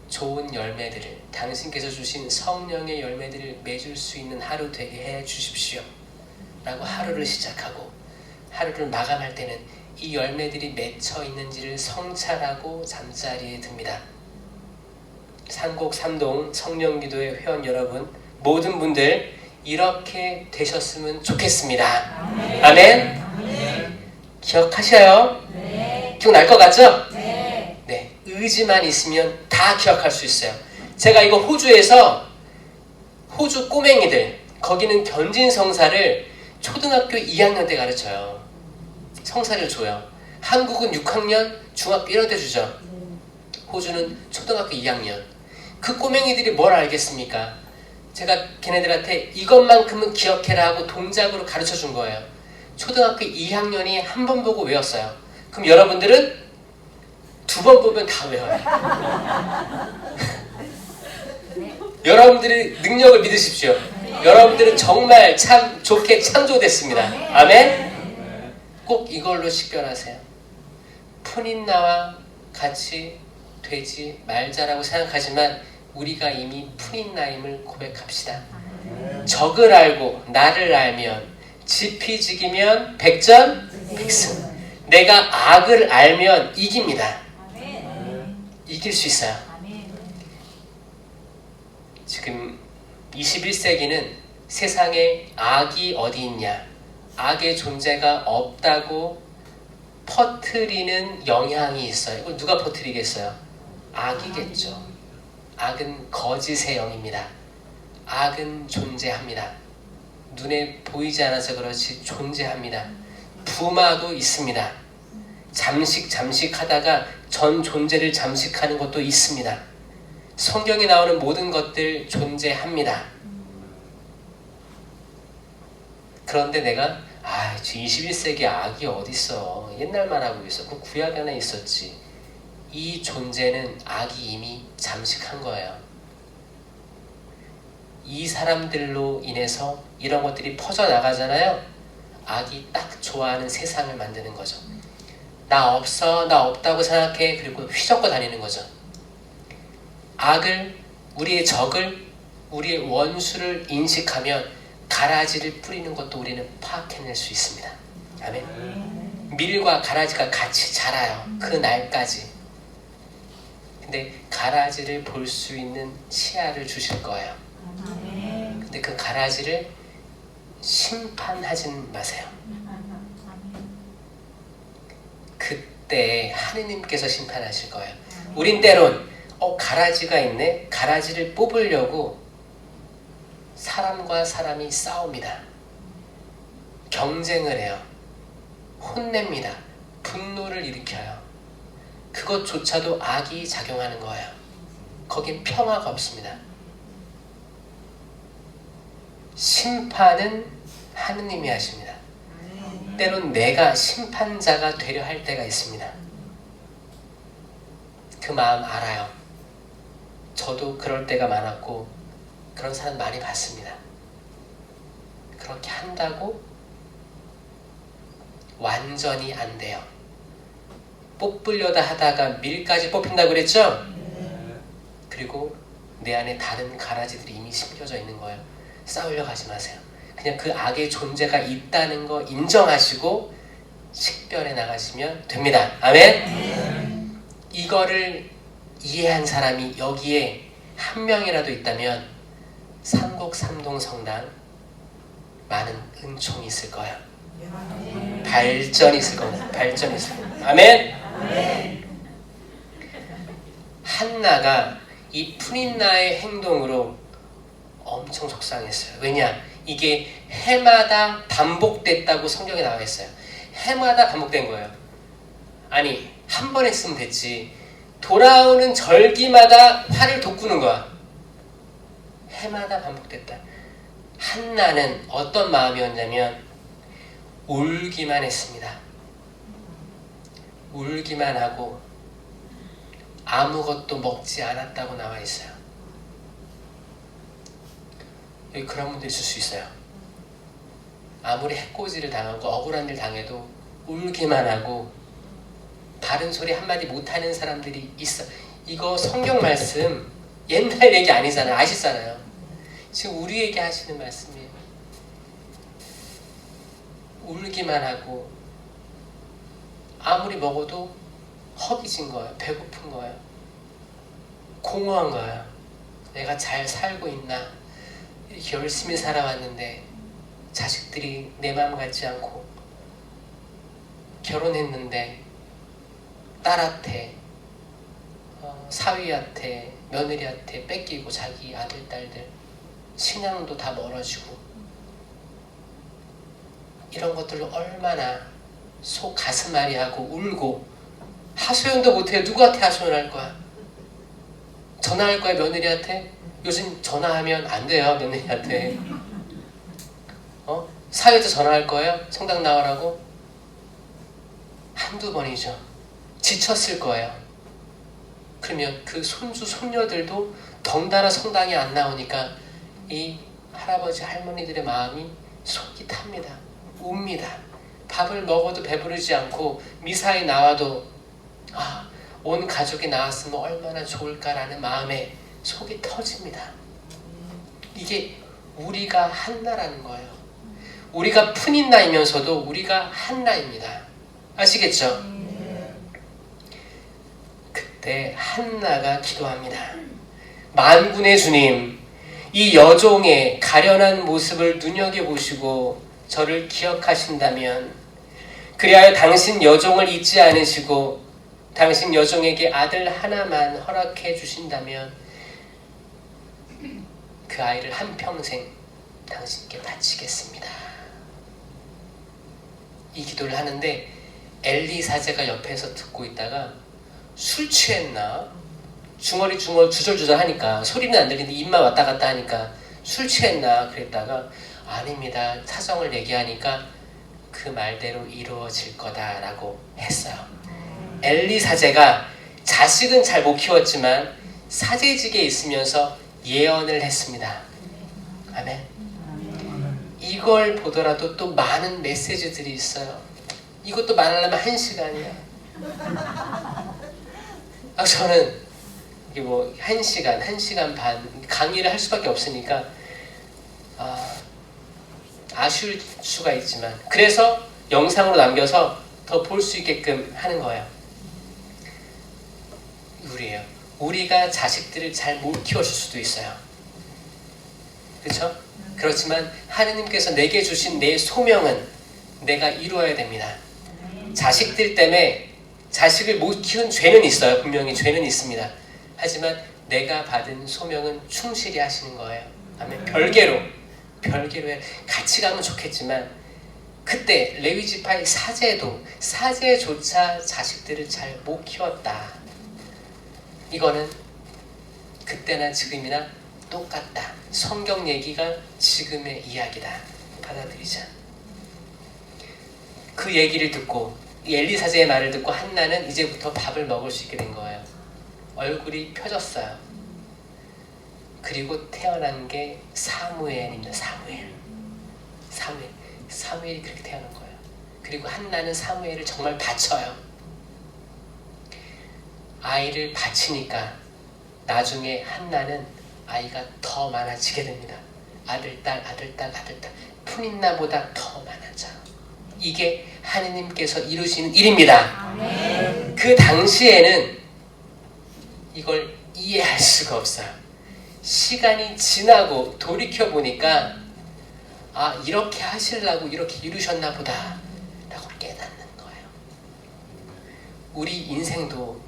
좋은 열매들을, 당신께서 주신 성령의 열매들을 맺을 수 있는 하루 되게 해 주십시오 라고 하루를 시작하고, 하루를 마감할 때는 이 열매들이 맺혀 있는지를 성찰하고 잠자리에 듭니다. 산곡삼동 성령기도회 회원 여러분, 모든 분들 이렇게 되셨으면 좋겠습니다. 아멘. 아멘. 아멘. 기억하셔요? 네. 기억날 것 같죠? 네. 네. 의지만 있으면 다 기억할 수 있어요. 제가 이거 호주에서, 호주 꼬맹이들, 거기는 견진 성사를 초등학교 2학년 때 가르쳐요. 성사를 줘요. 한국은 6학년, 중학교 1학년 때 주죠. 호주는 초등학교 2학년. 그 꼬맹이들이 뭘 알겠습니까? 제가 걔네들한테 이것만큼은 기억해라 하고 동작으로 가르쳐 준 거예요. 초등학교 2학년이 한 번 보고 외웠어요. 그럼 여러분들은 2번 보면 다 외워요. 여러분들의 능력을 믿으십시오. 여러분들은 정말 참 좋게 창조됐습니다. 아멘? 꼭 이걸로 식별하세요. 푸닌나와 같이 되지 말자라고 생각하지만 우리가 이미 푸닌나임을 고백합시다. 적을 알고 나를 알면 지피지기면 백전백승. 내가 악을 알면 이깁니다. 이길 수 있어요. 지금 21세기는 세상에 악이 어디 있냐, 악의 존재가 없다고 퍼뜨리는 영향이 있어요. 이걸 누가 퍼뜨리겠어요? 악이겠죠. 악은 거짓의 영입니다. 악은 존재합니다. 눈에 보이지 않아서 그렇지 존재합니다. 부마도 있습니다. 잠식하다가 전 존재를 잠식하는 것도 있습니다. 성경에 나오는 모든 것들 존재합니다. 그런데 내가 21세기에 악이 어딨어, 옛날만 하고 있어, 그 구약에 하나 있었지. 이 존재는 악이 이미 잠식한 거예요. 이 사람들로 인해서 이런 것들이 퍼져나가잖아요. 악이 딱 좋아하는 세상을 만드는 거죠. 나 없어, 나 없다고 생각해. 그리고 휘젓고 다니는 거죠. 악을, 우리의 적을, 우리의 원수를 인식하면 가라지를 뿌리는 것도 우리는 파악해낼 수 있습니다. 아멘. 밀과 가라지가 같이 자라요. 그 날까지. 근데 가라지를 볼 수 있는 치아를 주실 거예요. 근데 그 가라지를 심판하진 마세요. 그때 하느님께서 심판하실 거예요. 우린 때론 가라지가 있네? 가라지를 뽑으려고 사람과 사람이 싸웁니다. 경쟁을 해요. 혼냅니다. 분노를 일으켜요. 그것조차도 악이 작용하는 거예요. 거긴 평화가 없습니다. 심판은 하느님이 하십니다. 때론 내가 심판자가 되려 할 때가 있습니다. 그 마음 알아요. 저도 그럴 때가 많았고 그런 사람 많이 봤습니다. 그렇게 한다고 완전히 안 돼요. 뽑으려다 하다가 밀까지 뽑힌다고 그랬죠? 그리고 내 안에 다른 가라지들이 이미 심겨져 있는 거예요. 싸우려고 하지 마세요. 그냥 그 악의 존재가 있다는 거 인정하시고 식별해 나가시면 됩니다. 아멘? 이거를 이해한 사람이 여기에 한 명이라도 있다면 삼곡 삼동 성당 많은 은총이 있을 거예요. 발전이 있을 겁니다. 발전이 있을 겁니다. 아멘? 한나가 이 푸닌나의 행동으로 엄청 속상했어요. 왜냐? 이게 해마다 반복됐다고 성경에 나와 있어요. 해마다 반복된 거예요. 아니, 한 번 했으면 됐지. 돌아오는 절기마다 화를 돋구는 거야. 해마다 반복됐다. 한나는 어떤 마음이었냐면 울기만 했습니다. 울기만 하고 아무것도 먹지 않았다고 나와 있어요. 여기 그런 분들 있을 수 있어요. 아무리 해코지를 당하고 억울한 일 당해도 울기만 하고 바른 소리 한마디 못하는 사람들이 있어. 이거 성경 말씀 옛날 얘기 아니잖아요. 아시잖아요. 지금 우리에게 하시는 말씀이에요. 울기만 하고 아무리 먹어도 허기진 거예요. 배고픈 거예요. 공허한 거예요. 내가 잘 살고 있나? 이렇게 열심히 살아왔는데 자식들이 내 마음 같지 않고, 결혼했는데 딸한테, 사위한테, 며느리한테 뺏기고 자기 아들, 딸들 신앙도 다 멀어지고, 이런 것들로 얼마나 속 가슴앓이하고 울고 하소연도 못해요. 누구한테 하소연할 거야? 전화할 거야, 며느리한테? 요즘 전화하면 안 돼요, 며느리한테. 사회도 전화할 거예요? 성당 나오라고? 한두 번이죠. 지쳤을 거예요. 그러면 그 손주, 손녀들도 덩달아 성당에 안 나오니까 이 할아버지, 할머니들의 마음이 속이 탑니다. 웁니다. 밥을 먹어도 배부르지 않고 미사에 나와도 온 가족이 나왔으면 얼마나 좋을까라는 마음에 속이 터집니다. 이게 우리가 한나라는 거예요. 우리가 푸닌나이면서도 우리가 한나입니다. 아시겠죠? 그때 한나가 기도합니다. 만군의 주님, 이 여종의 가련한 모습을 눈여겨보시고 저를 기억하신다면, 그리하여 당신 여종을 잊지 않으시고 당신 여종에게 아들 하나만 허락해 주신다면 그 아이를 한평생 당신께 바치겠습니다. 이 기도를 하는데 엘리 사제가 옆에서 듣고 있다가 술 취했나? 중얼중얼 주절주절 하니까, 소리는 안 들리는데 입만 왔다 갔다 하니까 술 취했나 그랬다가 아닙니다. 사정을 얘기하니까 그 말대로 이루어질 거다라고 했어요. 엘리 사제가 자식은 잘 못 키웠지만 사제직에 있으면서 예언을 했습니다. 아멘. 이걸 보더라도 또 많은 메시지들이 있어요. 이것도 말하려면 1시간이야. 저는 이게 뭐 1시간, 1시간 반 강의를 할 수밖에 없으니까 아쉬울 수가 있지만, 그래서 영상으로 남겨서 더 볼 수 있게끔 하는 거예요. 우리가 자식들을 잘 못 키워줄 수도 있어요. 그렇죠? 그렇지만 하느님께서 내게 주신 내 소명은 내가 이루어야 됩니다. 자식들 때문에 자식을 못 키운 죄는 있어요. 분명히 죄는 있습니다. 하지만 내가 받은 소명은 충실히 하시는 거예요. 아멘. 별개로 같이 가면 좋겠지만, 그때 레위지파의 사제조차 자식들을 잘 못 키웠다. 이거는 그때나 지금이나 똑같다. 성경 얘기가 지금의 이야기다. 받아들이자. 그 얘기를 듣고, 엘리 사제의 말을 듣고 한나는 이제부터 밥을 먹을 수 있게 된 거예요. 얼굴이 펴졌어요. 그리고 태어난 게 사무엘입니다. 사무엘이 그렇게 태어난 거예요. 그리고 한나는 사무엘을 정말 바쳐요. 아이를 바치니까 나중에 한나는 아이가 더 많아지게 됩니다. 아들, 딸. 푸닌나보다 더 많아져. 이게 하느님께서 이루시는 일입니다. 아멘. 그 당시에는 이걸 이해할 수가 없어요. 시간이 지나고 돌이켜보니까 이렇게 하시려고 이렇게 이루셨나 보다 라고 깨닫는 거예요. 우리 인생도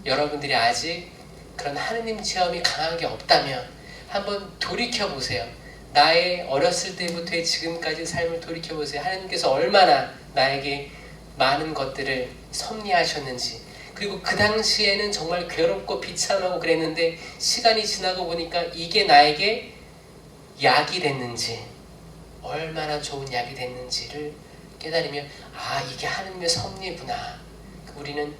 여러분들이 아직 그런 하느님 체험이 강하게 없다면 한번 돌이켜보세요. 나의 어렸을 때부터의 지금까지 삶을 돌이켜보세요. 하느님께서 얼마나 나에게 많은 것들을 섭리하셨는지, 그리고 그 당시에는 정말 괴롭고 비참하고 그랬는데 시간이 지나고 보니까 이게 나에게 약이 됐는지, 얼마나 좋은 약이 됐는지를 깨달으면 이게 하느님의 섭리구나. 우리는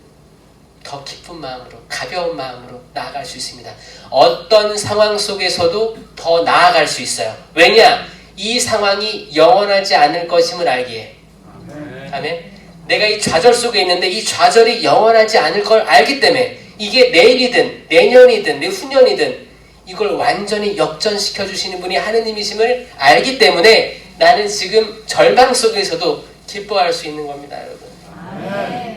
더 기쁜 마음으로, 가벼운 마음으로 나아갈 수 있습니다. 어떤 상황 속에서도 더 나아갈 수 있어요. 왜냐? 이 상황이 영원하지 않을 것임을 알기에. 아멘. 내가 이 좌절 속에 있는데 이 좌절이 영원하지 않을 걸 알기 때문에, 이게 내일이든 내년이든 내후년이든 이걸 완전히 역전시켜 주시는 분이 하느님이심을 알기 때문에 나는 지금 절망 속에서도 기뻐할 수 있는 겁니다, 여러분. 아멘.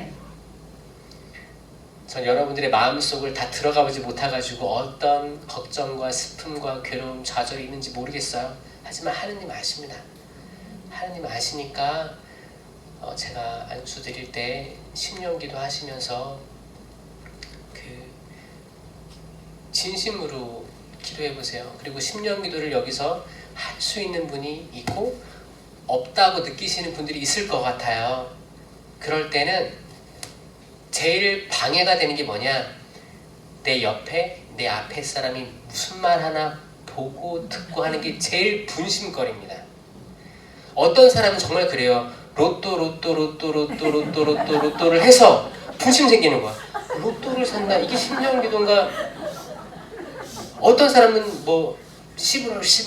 전 여러분들의 마음속을 다 들어가 보지 못해가지고 어떤 걱정과 슬픔과 괴로움, 좌절이 있는지 모르겠어요. 하지만 하느님 아십니다. 하느님 아시니까 제가 안수 드릴 때 심령기도 하시면서 진심으로 기도해보세요. 그리고 심령기도를 여기서 할 수 있는 분이 있고 없다고 느끼시는 분들이 있을 것 같아요. 그럴 때는 제일 방해가 되는 게 뭐냐? 내 옆에, 내 앞에 사람이 무슨 말 하나 보고 듣고 하는 게 제일 분심거립니다. 어떤 사람은 정말 그래요. 로또를 해서 분심 생기는 거야. 로또를 산다. 이게 심령기도인가? 어떤 사람은 뭐 10을 해서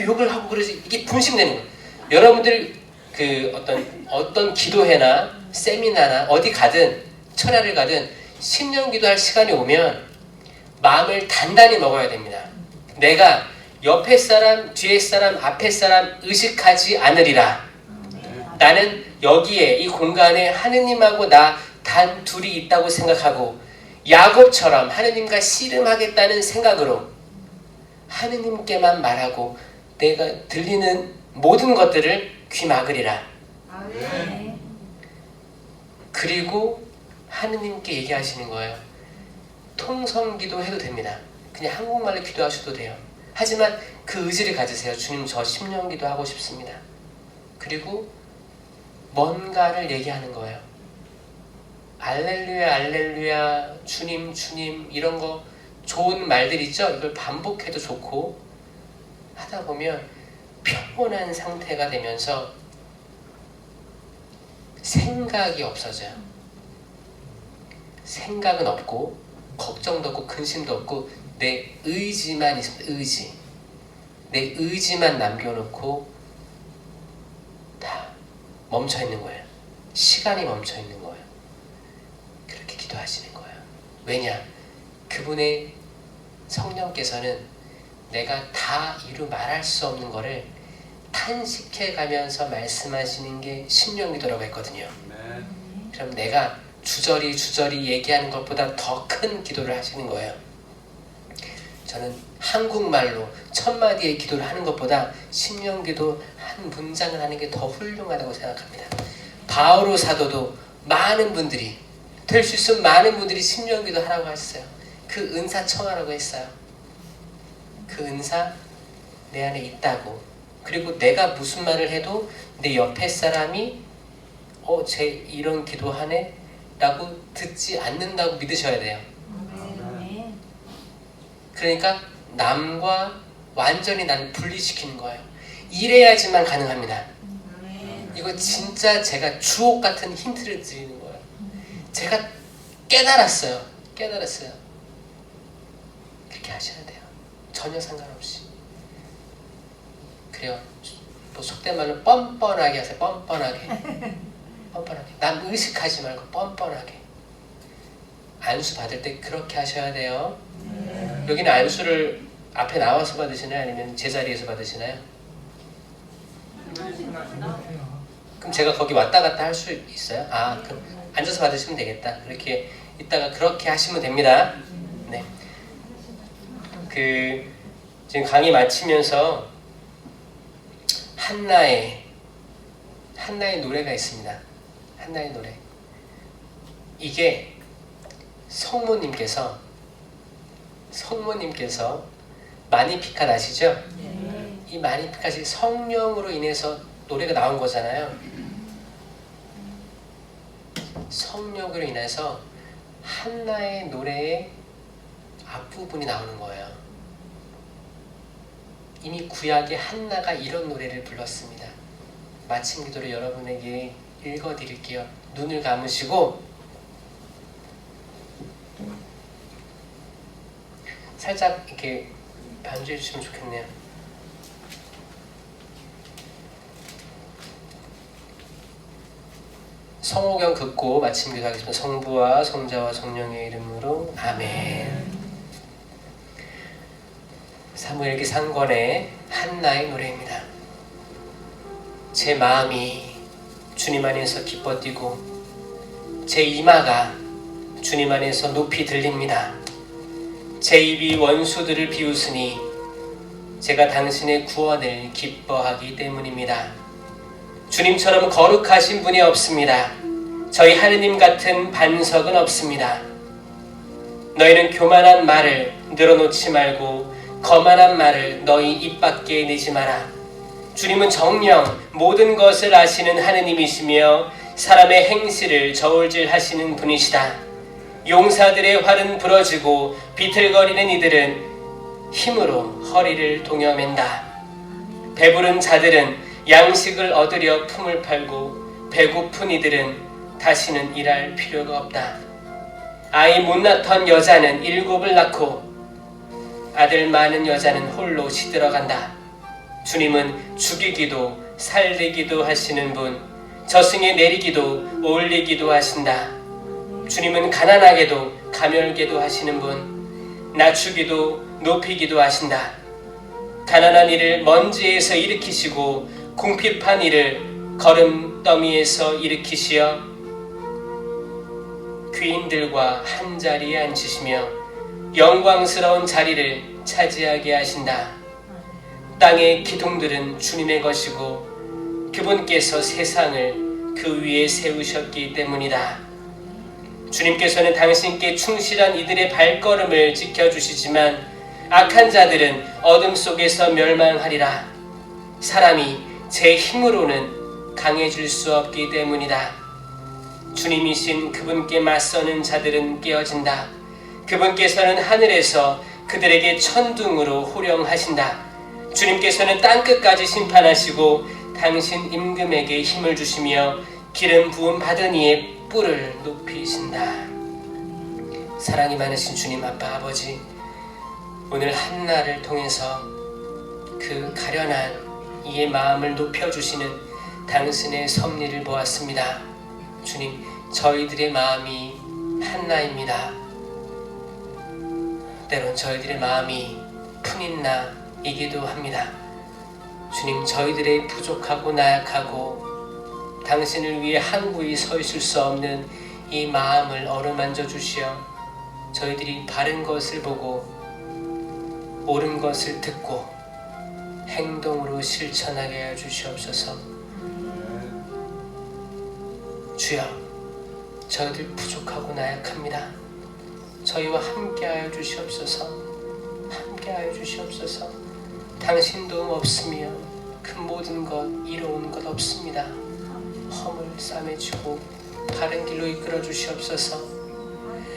욕을 하고 그러지. 이게 분심되는 거야. 여러분들 어떤 기도회나 세미나나 어디 가든 철야를 가든 심령기도할 시간이 오면 마음을 단단히 먹어야 됩니다. 내가 옆에 사람, 뒤에 사람, 앞에 사람 의식하지 않으리라. 나는 여기에 이 공간에 하느님하고 나 단 둘이 있다고 생각하고 야곱처럼 하느님과 씨름하겠다는 생각으로 하느님께만 말하고 내가 들리는 모든 것들을 귀 막으리라. 아멘. 그리고 하느님께 얘기하시는 거예요. 통성기도 해도 됩니다. 그냥 한국말로 기도하셔도 돼요. 하지만 그 의지를 가지세요. 주님, 저 심령기도 하고 싶습니다. 그리고 뭔가를 얘기하는 거예요. 알렐루야 알렐루야, 주님 주님, 이런 거 좋은 말들 있죠? 이걸 반복해도 좋고, 하다 보면 평온한 상태가 되면서 생각이 없어져요. 생각은 없고 걱정도 없고 근심도 없고 내 의지만 있습니다. 의지. 내 의지만 남겨놓고 다 멈춰있는 거예요. 시간이 멈춰있는 거예요. 그렇게 기도하시는 거예요. 왜냐? 그분의 성령께서는 내가 다 이루 말할 수 없는 거를 탄식해 가면서 말씀하시는 게 심령기도라고 했거든요. 그럼 내가 주저리 얘기하는 것보다 더 큰 기도를 하시는 거예요. 저는 한국말로 1000마디의 기도를 하는 것보다 심령기도 한 문장을 하는 게 더 훌륭하다고 생각합니다. 바오로 사도도 많은 분들이, 될 수 있으면 많은 분들이 심령기도 하라고 하셨어요. 그 은사 청하라고 했어요. 그 은사 내 안에 있다고. 그리고 내가 무슨 말을 해도 내 옆에 사람이 쟤 이런 기도하네? 라고 듣지 않는다고 믿으셔야 돼요. 아멘. 그러니까 남과 완전히 난 분리시키는 거예요. 이래야지만 가능합니다. 아멘. 이거 진짜 제가 주옥 같은 힌트를 드리는 거예요. 제가 깨달았어요. 그렇게 하셔야 돼요. 전혀 상관없이. 그래요. 뭐 속된 말로 뻔뻔하게 하세요. 뻔뻔하게. 남 의식하지 말고 뻔뻔하게. 안수 받을 때 그렇게 하셔야 돼요. 여기는 안수를 앞에 나와서 받으시나요? 아니면 제자리에서 받으시나요? 그럼 제가 거기 왔다 갔다 할 수 있어요? 그럼 앉아서 받으시면 되겠다. 그렇게 이따가 그렇게 하시면 됩니다. 네. 지금 강의 마치면서 한나의 노래가 있습니다. 한나의 노래. 이게 성모님께서 마니피칸 아시죠? 이 마니피칸이 성령으로 인해서 노래가 나온 거잖아요. 성령으로 인해서 한나의 노래의 앞부분이 나오는 거예요. 이미 구약의 한나가 이런 노래를 불렀습니다. 마침 기도를 여러분에게 읽어드릴게요. 눈을 감으시고 살짝 이렇게 반주해 주시면 좋겠네요. 성호경 듣고 마침 기도하겠습니다. 성부와 성자와 성령의 이름으로 아멘. 사무엘기 상권의 한나의 노래입니다. 제 마음이 주님 안에서 기뻐 뛰고 제 이마가 주님 안에서 높이 들립니다. 제 입이 원수들을 비웃으니 제가 당신의 구원을 기뻐하기 때문입니다. 주님처럼 거룩하신 분이 없습니다. 저희 하느님 같은 반석은 없습니다. 너희는 교만한 말을 늘어놓지 말고 거만한 말을 너희 입 밖에 내지 마라. 주님은 정녕 모든 것을 아시는 하느님이시며 사람의 행실을 저울질하시는 분이시다. 용사들의 활은 부러지고 비틀거리는 이들은 힘으로 허리를 동여맨다. 배부른 자들은 양식을 얻으려 품을 팔고 배고픈 이들은 다시는 일할 필요가 없다. 아이 못 낳던 여자는 7을 낳고 아들 많은 여자는 홀로 시들어간다. 주님은 죽이기도 살리기도 하시는 분, 저승에 내리기도 올리기도 하신다. 주님은 가난하게도 가멸게도 하시는 분, 낮추기도 높이기도 하신다. 가난한 이를 먼지에서 일으키시고 궁핍한 이를 거름더미에서 일으키시어 귀인들과 한자리에 앉히시며 영광스러운 자리를 차지하게 하신다. 땅의 기둥들은 주님의 것이고 그분께서 세상을 그 위에 세우셨기 때문이다. 주님께서는 당신께 충실한 이들의 발걸음을 지켜주시지만 악한 자들은 어둠 속에서 멸망하리라. 사람이 제 힘으로는 강해질 수 없기 때문이다. 주님이신 그분께 맞서는 자들은 깨어진다. 그분께서는 하늘에서 그들에게 천둥으로 호령하신다. 주님께서는 땅끝까지 심판하시고 당신 임금에게 힘을 주시며 기름 부음 받은 이의 뿔을 높이신다. 사랑이 많으신 주님 아빠 아버지, 오늘 한나를 통해서 그 가련한 이의 마음을 높여주시는 당신의 섭리를 보았습니다. 주님, 저희들의 마음이 한나입니다. 때론 저희들의 마음이 푸닌나이기도 합니다. 주님, 저희들의 부족하고 나약하고 당신을 위해 한구이 서 있을 수 없는 이 마음을 어루만져 주시어 저희들이 바른 것을 보고 옳은 것을 듣고 행동으로 실천하게 하여 주시옵소서. 주여, 저희들 부족하고 나약합니다. 저희와 함께하여 주시옵소서. 함께하여 주시옵소서. 당신도 없으며 그 모든 것 이로운 것 없습니다. 허물 싸매주고 바른 길로 이끌어 주시옵소서.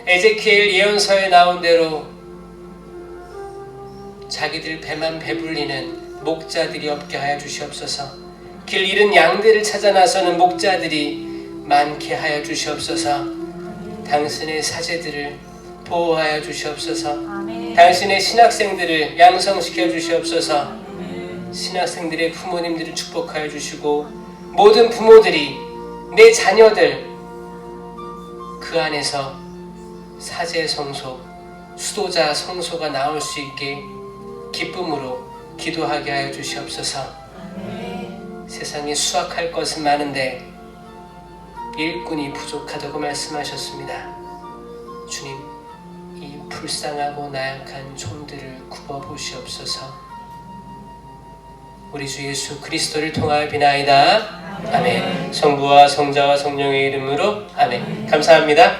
에제키엘 예언서에 나온 대로 자기들 배만 배불리는 목자들이 없게 하여 주시옵소서. 길 잃은 양들을 찾아 나서는 목자들이 많게 하여 주시옵소서. 당신의 사제들을 보호하여 주시옵소서. 아멘. 당신의 신학생들을 양성시켜 주시옵소서. 신학생들의 부모님들을 축복하여 주시고 모든 부모들이 내 자녀들 그 안에서 사제 성소, 수도자 성소가 나올 수 있게 기쁨으로 기도하게 하여 주시옵소서. 세상에 수확할 것은 많은데 일꾼이 부족하다고 말씀하셨습니다. 주님, 이 불쌍하고 나약한 종들을 굽어보시옵소서. 우리 주 예수 그리스도를 통하여 비나이다. 아멘. 성부와 성자와 성령의 이름으로 아멘. 감사합니다.